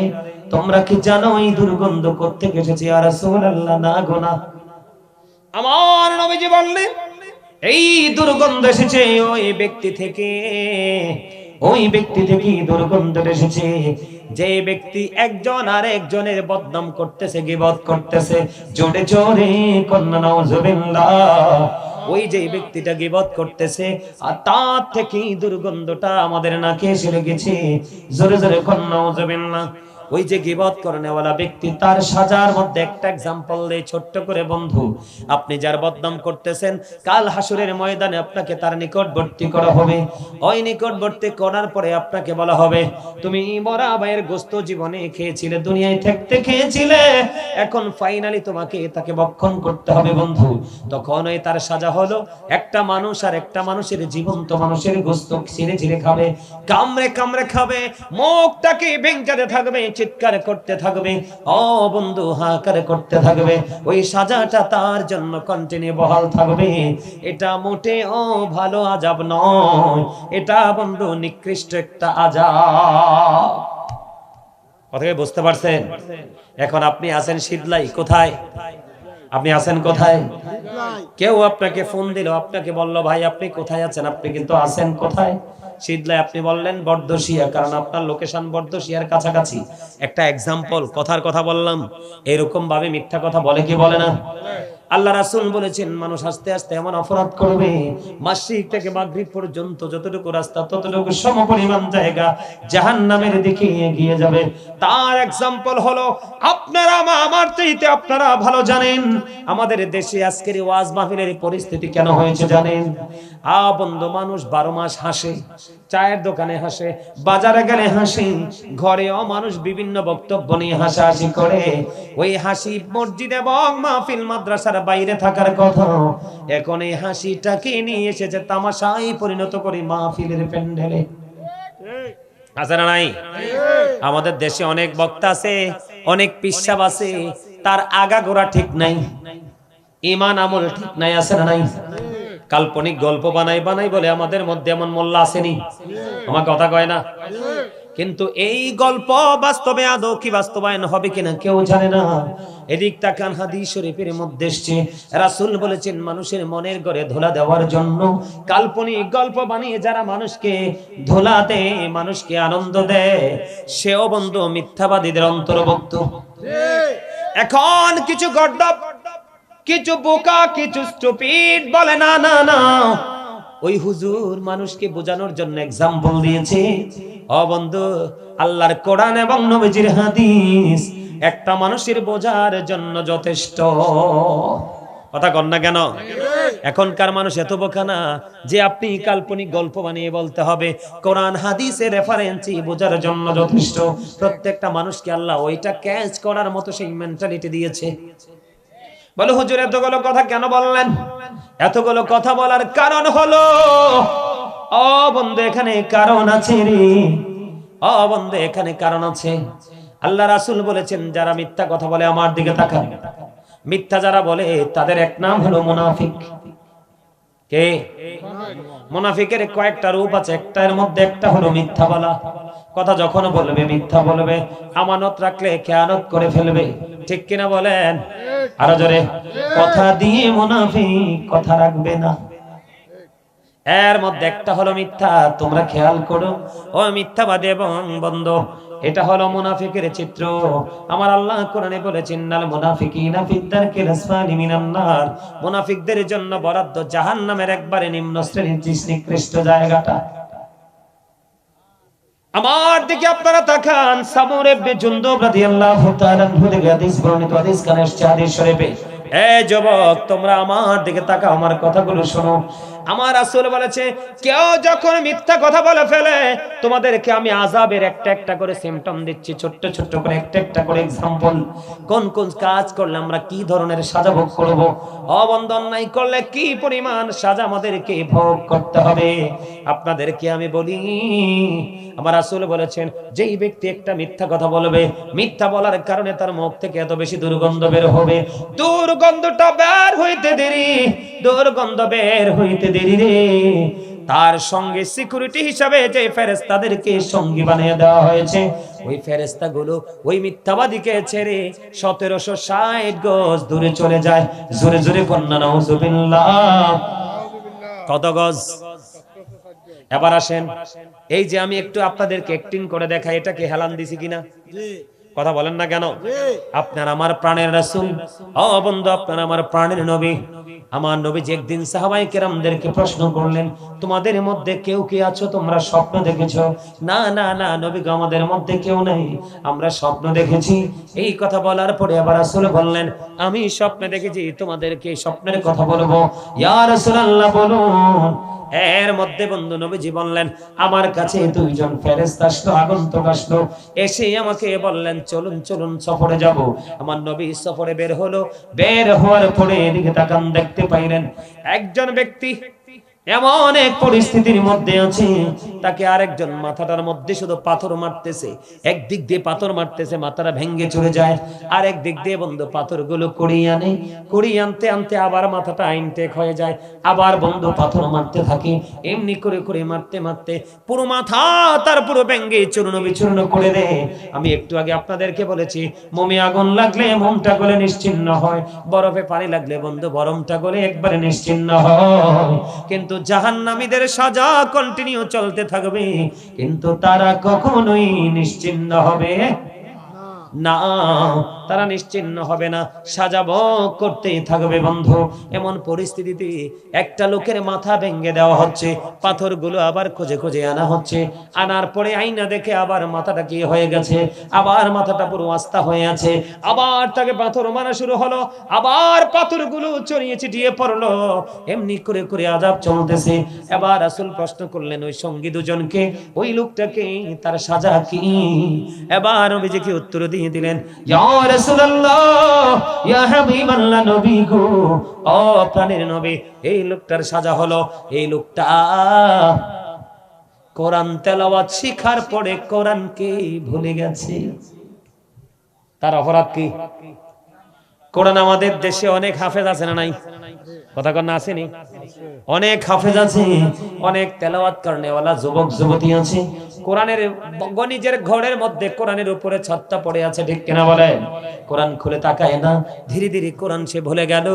তোমরা কি জানো এই দুর্গন্ধ কোত্থেকে এসেছে? ইয়া রাসূলুল্লাহ, না গো না। আমার নবীজি বললেন, এই দুর্গন্ধ এসেছে ওই ব্যক্তি থেকে, ওই ব্যক্তি থেকে দুর্গন্ধ এসেছে যে ব্যক্তি একজন আর একজনের বদনাম করতেছে, গীবত করতেছে। জোরে জোরে কন্না নাউজুবিল্লাহ। ওই যে ব্যক্তিটা গীবত করতেছে আর তার থেকে দুর্গন্ধটা আমাদের নাকে এসে লেগেছে। জোরে জোরে কন্না নাউজুবিল্লাহ। ওই যে গীবত করেনেওয়ালা ব্যক্তি, তার সাজার মধ্যে একটা এক্সাম্পল দেই ছোট্ট করে। বন্ধু, আপনি যার বদনাম করতেছেন, কাল হাসরের ময়দানে আপনাকে তার নিকটবর্তী করা হবে। ওই নিকটবর্তী করার পরে আপনাকে বলা হবে, তুমি মরা ভাইয়ের গোশত জীবনে খেয়েছিলে, দুনিয়ায় থাকতে খেয়েছিলে, এখন ফাইনালি তোমাকে তাকে ভক্ষণ করতে হবে। বন্ধু, তখন ওই তার সাজা হলো, একটা মানুষ আর একটা মানুষের জীবন্ত মানুষের গোশত ছিঁড়ে ছিঁড়ে খাবে, কামড়ে কামড়ে খাবে, মুখটাকে ভেঙে থাকবে, চিৎকার করতে থাকবে, ও বন্ধু হাহাকার করতে থাকবে। ওই সাজাটা তার জন্য কন্টিনিউ বহাল থাকবে। এটা মোটেও ভালো আযাব নয়, এটা বন্ধু নিকৃষ্ট একটা আযাব। কথাকে বুঝতে পারছেন? এখন আপনি আছেন শীতলাই, কোথায়? আপনি আছেন কোথায়? কেউ আপনাকে ফোন দিল, আপনাকে বলল, ভাই আপনি কোথায় আছেন? আপনি কিন্তু আছেন কোথায়? শীতলায়। আপনি বললেন বর্দশিয়া, কারণ আপনার লোকেশন বর্দশিয়ার কাছাকাছি। একটা এক্সাম্পল, কথার কথা বললাম। এরকম ভাবে মিথ্যা কথা বলে কি বলে না? আল্লাহ রাসূল বলেছেন, মানুষ আস্তে আস্তে এমন অপরাধ করবে, মাশরিক থেকে মাগরিব পর্যন্ত যতটুকু রাস্তা, ততটুকু সমপরিমাণ জায়গা জাহান্নামের দিকে এগিয়ে যাবে। তার এক্সাম্পল হলো, আপনারা আমার চাইতে আপনারা ভালো জানেন আমাদের দেশে আজকের ওয়াজ মাহফিলের পরিস্থিতি কেন হয়েছে জানেন? বন্ধু, মানুষ 12 মাস হাসে, চায়ের দোকানে হাসে, বাজারে গেলে হাসি, ঘরেও মানুষ বিভিন্ন বক্তব্য নিয়ে হাসাহাসি করে। ওই হাসি মসজিদ এবং মাহফিল মাদ্রাসার বাইরে থাকার কথা, এখন এই হাসিটাকে নিয়ে এসেছে তামাশায় পরিণত করে মাহফিলের প্যান্ডেলে। আছে না নাই? আমাদের দেশে অনেক বক্তা আছে, অনেক পিসাব আছে, তার আগাগোড়া ঠিক নাই, ঈমান আমল ঠিক নাই। আছে না নাই? কাল্পনিক গল্প বানাই বানাই বলে আমাদের মধ্যে এমন মোল্লা আসেনি, আমার কথা কয় না। কিন্তু এই গল্প বাস্তবে আদৌ কি বাস্তবায়ন হবে কিনা কেউ জানে না। এদিক তাকান, হাদিস শরীফের মধ্যে এসেছে, রাসূল বলেছেন, মানুষের মনের ঘরে ধোলা দেওয়ার জন্য কাল্পনিক গল্প বানিয়ে যারা মানুষকে ধোলা দেয়, মানুষকে আনন্দ দেয়, সেও বন্ধু মিথ্যাবাদীদের অন্তর্ভুক্ত। এখন কিছু গর্দভ, কিছু বোকা, কিছু স্টুপিড বলে, না না না, ওই হুজুর মানুষকে বোঝানোর জন্য এক্সাম্পল দিয়েছে। ও বন্ধু, আল্লাহর কোরআন এবং নবীজির হাদিস একটা মানুষের বোঝার জন্য যথেষ্ট। কথা কন না কেন? এখনকার মানুষ এত বোকা না যে আপনি কাল্পনিক গল্প বানিয়ে বলতে হবে, কোরআন হাদিসের রেফারেন্সই বোঝার জন্য যথেষ্ট। প্রত্যেকটা মানুষকে আল্লাহ ওইটা ক্যাচ করার মতো সেই মেন্টালিটি দিয়েছে। বলে, হুজুর এতগুলো কথা কেন বললেন? এতগুলো কথা বলার কারণ হলো, ও বন্ধু এখানে কারণ আছে রে, ও বন্ধু এখানে কারণ আছে। আল্লাহ রাসূল বলেছেন, যারা মিথ্যা কথা বলে, আমার দিকে তাকান, মিথ্যা যারা বলে তাদের এক নাম হলো মুনাফিক। কে? মুনাফিকের কয়েকটা রূপ আছে, একটার মধ্যে একটা হলো মিথ্যা বলা। কথা যখন বলবে মিথ্যা বলবে, আমানত রাখলে খেয়ানত করে ফেলবে, ঠিক কিনা বলেন? আরো জোরে। কথা দিয়ে মুনাফিক কথা রাখবে না। এর মধ্যে একটা হলো মিথ্যা। তোমরা খেয়াল করো, ও মিথ্যাবাদী এবং বন্ধ, এটা হলো মুনাফিকের চিত্র। আমার আল্লাহ কোরআনে বলেছেন, নাল মুনাফিকিনা ফিদ দারকিল আসফালি মিনান নার, মুনাফিকদের জন্য বরাদ্দ জাহান্নামের একবারে নিম্ন শ্রেণীর নিকৃষ্ট জায়গাটা। আমার দিকে আপনারা তাকান, সামুর ইবনে জুনদুব রাদিয়াল্লাহু তাআলা আনহু থেকে হাদিস বর্ণিত, হাদিস কানে এসেছে হাদিস শরীফে। এই যুবক, তোমরা আমার দিকে তাকাও, আমার কথাগুলো শোনো। আমার রাসূল বলেছে কেউ যখন মিথ্যা কথা বলে ফেলে তোমাদেরকে আমি আযাবের একটা একটা করে সিম্পটম দিচ্ছি, ছোট্ট ছোট্ট করে একটা একটা করে एग्जांपल। কোন কোন কাজ করলে আমরা কি ধরনের সাজা ভোগ করব, অবন্ধ অন্যায় করলে কি পরিমাণ সাজা আমাদেরকে ভোগ করতে হবে আপনাদেরকে আমি বলি। আমার রাসূল বলেছেন যেই ব্যক্তি একটা মিথ্যা কথা বলবে, মিথ্যা বলার কারণে তার মুখ থেকে এত বেশি দুর্গন্ধ বের হবে, দুর্গন্ধটা বের হইতে দেরি, দুর্গন্ধ বের হইতে দেরি রে, তার সঙ্গে সিকিউরিটি হিসাবে যে ফেরেশতাদেরকে সঙ্গী বানিয়ে দেওয়া হয়েছে, ওই ফেরেশতাগুলো ওই মিথ্যাবাদীকে ছেড়ে 1760 গজ দূরে চলে যায়। জোরে জোরে কন্যা নাউজুবিল্লাহ। কত গজ? এবার আসেন, এই যে আমি একটু আপনাদেরকে অ্যাক্টিং করে দেখাই, এটা কি হেলান দিছি কিনা? কথা বলেন না কেন? আপনার আমার প্রাণের রাসূল, ও বন্ধু আপনার আমার প্রাণের নবী, আমার নবীজি একদিন সাহাবায়ে কেরামদেরকে প্রশ্ন করলেন তোমাদের মধ্যে কেউ কি আছো তোমরা স্বপ্ন দেখেছো? না না না নবী গো, আমাদের মধ্যে কেউ নাই, আমরা স্বপ্ন দেখেছি। এই কথা বলার পরে আবার রাসূল বললেন আমি স্বপ্নে দেখেছি, তোমাদেরকে স্বপ্নের কথা বলবো। ইয়া রাসূলুল্লাহ বলুন। এর মধ্যে বন্ধু নবীজি বললেন আমার কাছে দুইজন ফেরেশতা আসলো, আগন্তুক আসলো, এসে আমাকে বললেন চলুন চলুন সফরে যাব। আমার নবী সফরে বের হলো, বের হওয়ার পরে এদিকে তাকান, দেখতে পাইলেন একজন ব্যক্তি এমন এক পরিস্থিতির মধ্যে আছে, তাকে আরেকজন মাথাটার মধ্যে শুধু পাথর মারতেছে, একদিক দিয়ে পাথর মারতেছে মাথাটা ভেঙে চলে যায়, আর একদিক দিয়ে বন্ধু পাথরগুলো কুড়িয়ে আনে, কুড়িয়ে আনতে আনতে আবার মাথাটা আইনটেক হয়ে যায়, আবার বন্ধু পাথর মারতে থাকে, এমনি করে করে মারতে মারতে পুরো মাথা তার পুরো ভেঙে চূর্ণ বিচূর্ণ করে দেয়। আমি একটু আগে আপনাদেরকে বলেছি মোমে আগুন লাগলে মোমটা গলে নিশ্চিহ্ন হয়, বরফে পানি লাগলে বন্ধু বরফটা গলে একবারে নিশ্চিহ্ন হয়। কিন্তু জাহান্নামীদের সাজা কন্টিনিউ চলতে থাকবে, কিন্তু তারা কখনোই নিশ্চিহ্ন হবে না, তারা নিশ্চিহ্ন হবে না, সাজা ভোগ করতেই থাকবে বন্ধু। এমন পরিস্থিতিতে একটা লোকের মাথা ভেঙে দেওয়া হচ্ছে, পাথরগুলো আবার খুঁজে খুঁজে আনা হচ্ছে, আনার পরে আইনা দেখে আবার মাথাটা কি হয়ে গেছে, আবার মাথাটা পুরো আস্তা হয়ে আছে, আবার তাকে পাথর মারা শুরু হলো, আবার পাথরগুলো ছড়িয়ে ছিটিয়ে পড়লো, এমনি করে করে আযাব চলতেছে। এবার রাসূল প্রশ্ন করলেন ওই সঙ্গী দুজনকে, ওই লোকটাকে, তার সাজা কি? এবার নবীজি উত্তর দিয়ে দিলেন ইয়া রাসূলুল্লাহ, ইয়া হাবিবাল্লাহ, নবী গো, ও প্রাণের নবী, এই লোকটার সাজা হলো এই লোকটা কোরআন তেলাওয়াত শিখার পরে কোরআনকে ভুলে গেছে। তার অপরাধ কি? কোরআন আমাদের দেশে অনেক হাফেজ আছে না নাই? কথা কন না, আসেনি? অনেক হাফেজ আছে, অনেক তেলাওয়াত করনেওয়ালা যুবক যুবতী আছে, কোরআনের নিজের ঘরের মধ্যে কোরআনের উপরে ছাদটা পড়ে আছে, ঠিক কিনা বলে? কোরআন খুলে তাকায় না, ধীরে ধীরে কোরআন সে ভুলে গেল।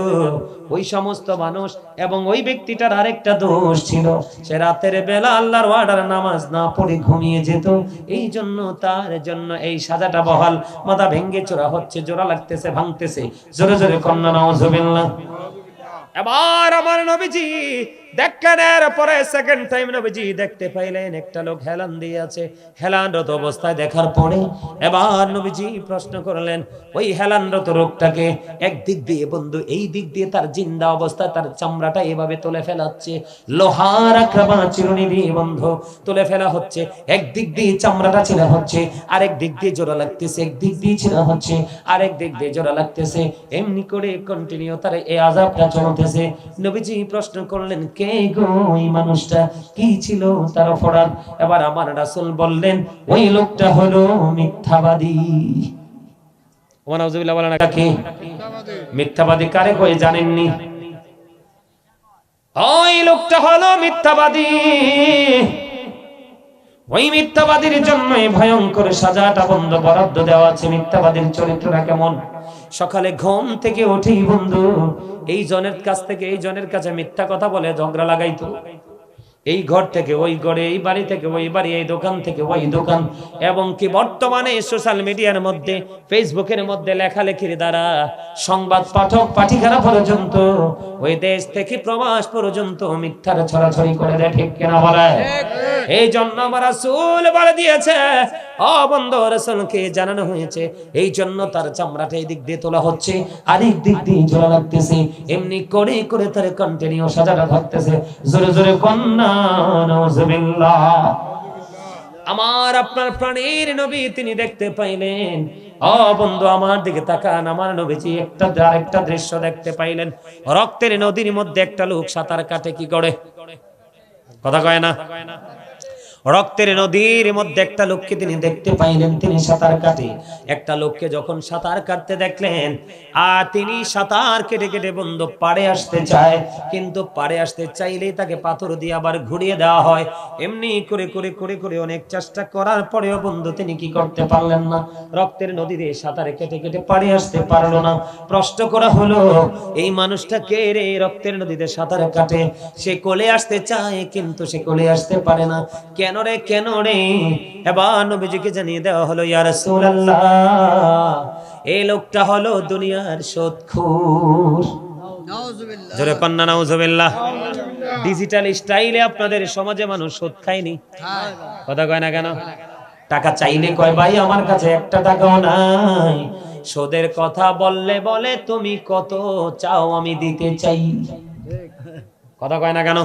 ওই সমস্ত মানুষ এবং ওই ব্যক্তিটার আরেকটা দোষ ছিল, সে রাতের বেলা আল্লাহর ওয়ার্ডার নামাজ না পড়ে ঘুমিয়ে যেত, এই জন্য তার জন্য এই সাজাটা বহাল, মাথা ভেঙ্গে চোরা হচ্ছে, জোড়া লাগতেছে, ভাঙতেছে। জোরে জোরে কন্যা নাউজুবিল্লাহ। এবার আমার নবীজি দেখলেন, এরপরে সেকেন্ড টাইম নবীজি দেখতে পাইলেন একটা লোক হেলান দিয়ে আছে, হেলানরত অবস্থায় দেখার পরে এবার নবীজি প্রশ্ন করলেন ওই হেলানরত লোকটাকে, একদিক দিয়ে বন্ধু এই দিক দিয়ে তার জিন্দা অবস্থায় তার চামড়াটা এভাবে তুলে ফেলাচ্ছে, লোহার আক্রামা চিরুনি দিয়ে বন্ধু তুলে ফেলা হচ্ছে, একদিক দিয়ে চামড়াটা ছিঁড়া হচ্ছে, আরেক দিক দিয়ে জোড়া লাগতেছে, একদিক দিয়ে ছিঁড়া হচ্ছে, আরেক দিক দিয়ে জোড়া লাগতেছে, এমনি করে কন্টিনিউ তার এই আযাবটা চলতেছে। নবীজি প্রশ্ন করলেন কে গো ওই মানুষটা, কি ছিল তার অপরাধ? এবার আমার রাসূল বললেন ওই লোকটা হলো মিথ্যাবাদী। ওয়া নাউযুবিল্লাহ বলেন না, কি মিথ্যাবাদী কারে কই জানেননি? ওই লোকটা হলো মিথ্যাবাদী। ওই মিথ্যাবাদীর জন্যই ভয়ঙ্কর সাজাটা বন্ধ বরাদ্দ দেওয়া আছে। মিথ্যাবাদীর চরিত্রটা কেমন? সকালে ঘুম থেকে উঠেই বন্ধু এই জনের কাছ থেকে এই জনের কাছে মিথ্যা কথা বলে ঝগড়া লাগাইতো, এই ঘর থেকে ওই ঘরে, এই বাড়ি থেকে ওই বাড়ি, এই দোকান থেকে ওই দোকান, এবং কি বর্তমানে সোশ্যাল মিডিয়ার মধ্যে ফেসবুকের মধ্যে লেখালেখির দ্বারা সংবাদ পাঠক পাঠিকারা পর্যন্ত ওই দেশ থেকে প্রবাস পর্যন্ত মিথ্যার ছড়াছড়ি করে দেয়, ঠিক কিনা বলে? এই জন্য আমার রাসূল বলে দিয়েছে, ও বন্ধু, রাসূলকে জানানো হয়েছে, এই জন্য তার চামড়াটা এই দিক দিয়ে তোলা হচ্ছে, আরেক দিক দিয়ে জোড়া লাগতেছে, এমনি করে করে তার কন্টিনিউ সাজাটা থাকতেছে। জোরে জোরে কন্না নাউজুবিল্লাহ। আমার আপনার প্রাণের নবী তিনি দেখতে পাইলেন, ও বন্ধু আমার দিকে তাকান, আমার নবীজি আরেকটা দৃশ্য দেখতে পাইলেন। রক্তের নদীর মধ্যে একটা লোক সাঁতার কাটে, কি করে? কথা কয় না? রক্তের নদীর মধ্যে একটা লোককে তিনি দেখতে পাইলেন, তিনি সাঁতার কাটে। একটা লোককে যখন সাঁতার কাটতে দেখলেন, আর তিনি সাঁতার কেটে কেটে বন্ধু পাড়ে আসতে চায়, কিন্তু পাড়ে আসতে চাইলেই তাকে পাথর দিয়ে আবার ঘুরিয়ে দেওয়া হয়। এমনি করে করে করে করে অনেক চেষ্টা করার পরেও বন্ধু তিনি কি করতে পারলেন না, রক্তের নদীতে সাঁতারে কেটে কেটে পাড়ে আসতে পারলো না। প্রশ্ন করা হলো, এই মানুষটা কে রে, রক্তের নদীতে সাঁতার কাটে, সে কোলে আসতে চায় কিন্তু সে কোলে আসতে পারে না, কেন রে, কেন রে? এবার নবীজিকে জানিয়ে দেওয়া হলো, ইয়া রাসূলুল্লাহ, এই লোকটা হলো দুনিয়ার সুদখোর। নাউজুবিল্লাহ, জোরে কন্না নাউজুবিল্লাহ। ডিজিটাল স্টাইলে আপনাদের সমাজে মানুষ সুদ খায়নি, কথা কয় না কেন? টাকা চাইলে কয়, ভাই আমার কাছে একটা টাকাও নাই। সুদের কথা বললে বলে, তুমি কত চাও আমি দিতে চাই, কথা কয় না কেন?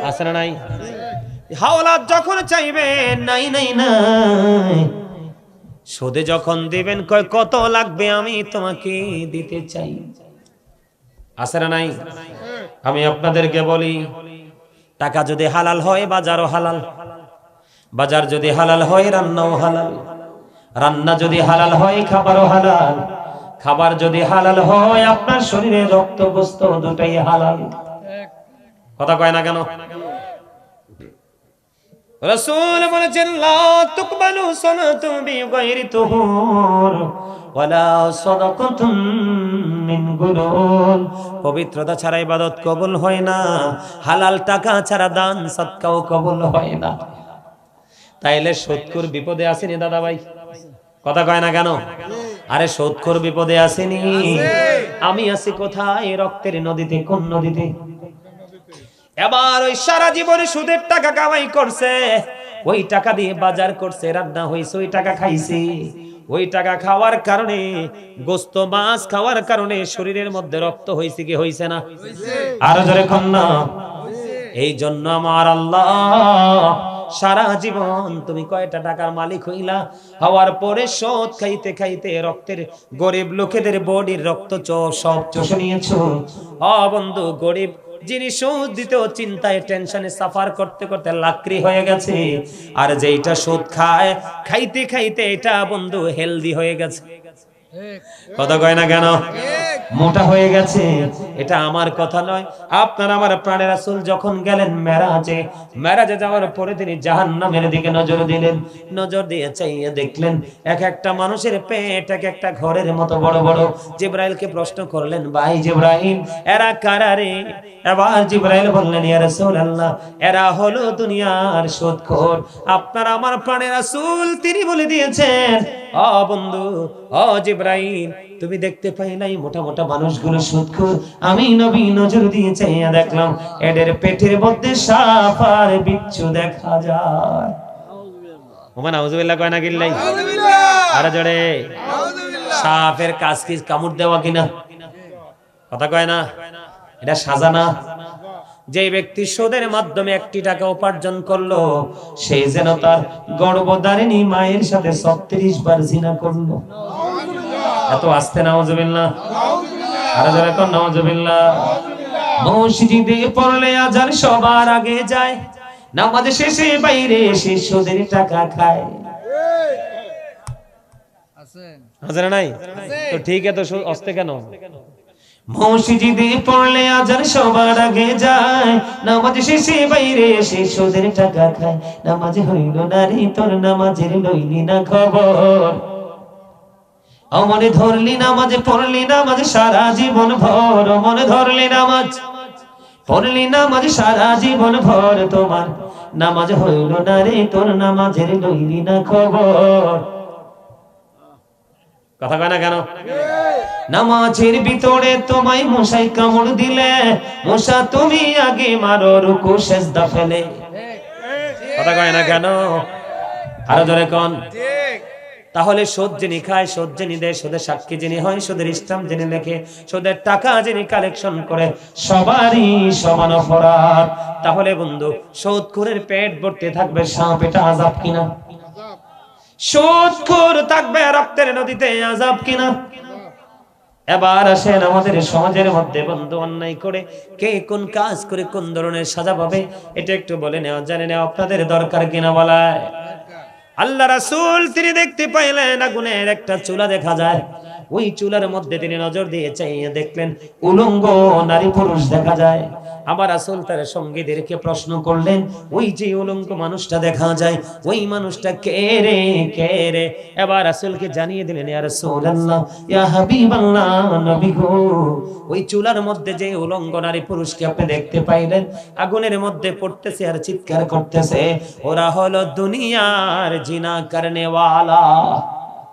আছে না নাই? হাওলাত যখন চাইবে, নাই নাই নাই। সুদে যখন দিবেন, কয় কত লাগবে আমি তোমাকে দিতে চাই, আছে না নাই? আমি আপনাদেরকে বলি, টাকা যদি হালাল হয় বাজারও হালাল, বাজার যদি হালাল হয় রান্নাও হালাল, রান্না যদি হালাল হয় খাবারও হালাল, খাবার যদি হালাল হয় আপনার শরীরে রক্ত গোস্ত দুটাই হালাল, কথা কয় না কেন? রাসূল বলেছেন, লা তুকবালু সালাতুন বিগাইরি তুহুর ওয়ালা সাদাকাতুন মিন গুলুল। পবিত্রতা ছাড়া ইবাদত কবুল হয় না, হালাল টাকা ছাড়া দান সদকাও কবুল হয় না। তাইলে সুদখোর বিপদে আসেনি দাদা ভাই, কথা কয় না কেন? আরে সুদখোর বিপদে আসেনি, আমি আছি কোথায়? রক্তের নদীতে। কোন নদীতে? এবার ওই সারা জীবনে সুদের টাকা কামাই করছে, ওই টাকা দিয়ে বাজার করছে, রান্না হইছে, ওই টাকা খাইছে, ওই টাকা খাওয়ার কারণে, গোস্ত মাছ খাওয়ার কারণে শরীরের মধ্যে রক্ত হইছে কি হইছে না? আরো জোরে কন্যা। এই জন্য আমার আল্লাহ সারা জীবন তুমি কয়টা টাকার মালিক হইলা, হওয়ার পরে সুদ খাইতে খাইতে রক্তের গরিব লোকেদের বডির রক্ত সব চষে নিয়েছো। ও বন্ধু, গরিব যিনি সুদ দিতেও চিন্তায় টেনশনে সাফার করতে করতে লাকড়ি হয়ে গেছে, আর যেইটা সুদ খায় খাইতে খাইতে এটা বন্ধু হেলদি হয়ে গেছে, কথা কয় না কেন? মোটা হয়ে গেছে। এটা আমার কথা নয়, আপনার আমার প্রাণের রাসূল যখন গেলেন মেরাজে, মেরাজে যাওয়ার পরে তিনি জাহান্নামের দিকে নজর দিলেন, নজর দিয়ে চাইয়ে দেখলেন এক একটা মানুষের পেট এক একটা ঘরের মতো বড় বড়। জিবরাইলকে প্রশ্ন করলেন, ভাই জিবরাইল, এরা কারা রে? এবার জিবরাইল বললেন, ইয়া রাসূলুল্লাহ, এরা হলো দুনিয়ার সুদখোর। আপনার আমার প্রাণের রাসূল তিনি বলে দিয়েছেন, ও বন্ধু, ও জিবরাইল, তুমি দেখতে পাই নাই মোটা মোটা মানুষগুলো সুদখোর? আমি নবী নজর দিয়ে চাইয়া দেখলাম এদের পেটের মধ্যে সাপ আর বিচ্ছু দেখা যায়। ওমা নাউজুবিল্লাহ কয় না কিল্লাই? আরে জোরে। সাপের কাজ কি কামড় দেওয়া কিনা? কথা কয় না? এটা সাজা না? যে ব্যক্তি সুদের মাধ্যমে 1 টাকা উপার্জন করলো, সে যেন তার গর্ভধারিণী মায়ের সাথে 36 বার জিনা করলো। এত আস্তে নাউজুবিল্লাহ, আরে যারা কোন নাউজুবিল্লাহ। মসজিদে পড়লে আজান সবার আগে যায়, নামাজ শেষে বাইরে এসে সুদের টাকা খায়, আছে আছে নাই? তো ঠিক আছে, তো আস্তে কেন? মসজিদে পড়লে আজান সবার আগে যায়, নামাজ শেষে বাইরে এসে সুদের টাকা খায়। নামাজ হইল না রে তোর, নামাজের লইলি না খবর। মনে ধরলি নামাজ, পড়লি নামাজ সারা জীবন ভর। মনে ধরলি নামাজ, পড়লি নামাজ সারা জীবন ভর, তোমার নামাজ হইল না রে তোর, নামাজের লইলি না খবর। কথা কয় না কেন? নামাজের ভিতরে তোমায় মশাই কামড় দিলে, মশা তুমি আগে মারো রুকু সেজদা ফেলে। কথা কয় না কেন? আরো জোরে কোন। তাহলে সুদ যিনি খায়, সুদ যিনি দেয়, সুদের সাক্ষী যিনি হয়, সুদের স্ট্যাম্প যিনি লেখে, সুদের টাকা যিনি কালেকশন করে, সবারই সমান অপরাধ। তাহলে বন্ধু, সুদখোরের পেট ভর্তি থাকবে সাপ, এটা আযাব কিনা? সুদখোর থাকবে রক্তের নদীতে, আযাব কিনা? এবার আসেন আমাদের সমাজের মধ্যে বন্ধু, অন্যায় করে কে কোন কাজ করে কোন ধরনের সাজা পাবে এটা একটু বলে নেওয়া, জানে নেওয়া আপনাদের দরকার কিনা বলায়। আল্লাহ রাসূল তিনি দেখতে পাইলেন আগুনের একটা চুলা দেখা যায়, ওই চুলার মধ্যে তিনি নজর দিয়ে চাইয়ে দেখলেন উলঙ্গ নারী পুরুষ দেখা যায়। আবার রাসূল তার সঙ্গীদেরকে প্রশ্ন করলেন, ওই যে উলঙ্গ মানুষটা দেখা যায়, ওই মানুষটা কে রে, কে রে? এবার রাসূলকে জানিয়ে দিলেন, ইয়া রাসূলুল্লাহ, ইয়া হাবিবাল্লাহ, নবী গো, ওই চুলার মধ্যে যে উলঙ্গ নারী পুরুষকে আপনি দেখতে পাইলেন আগুনের মধ্যে পড়তেছে আর চিৎকার করতেছে, ওরা হলো দুনিয়ার জিনা করনে ওয়ালা।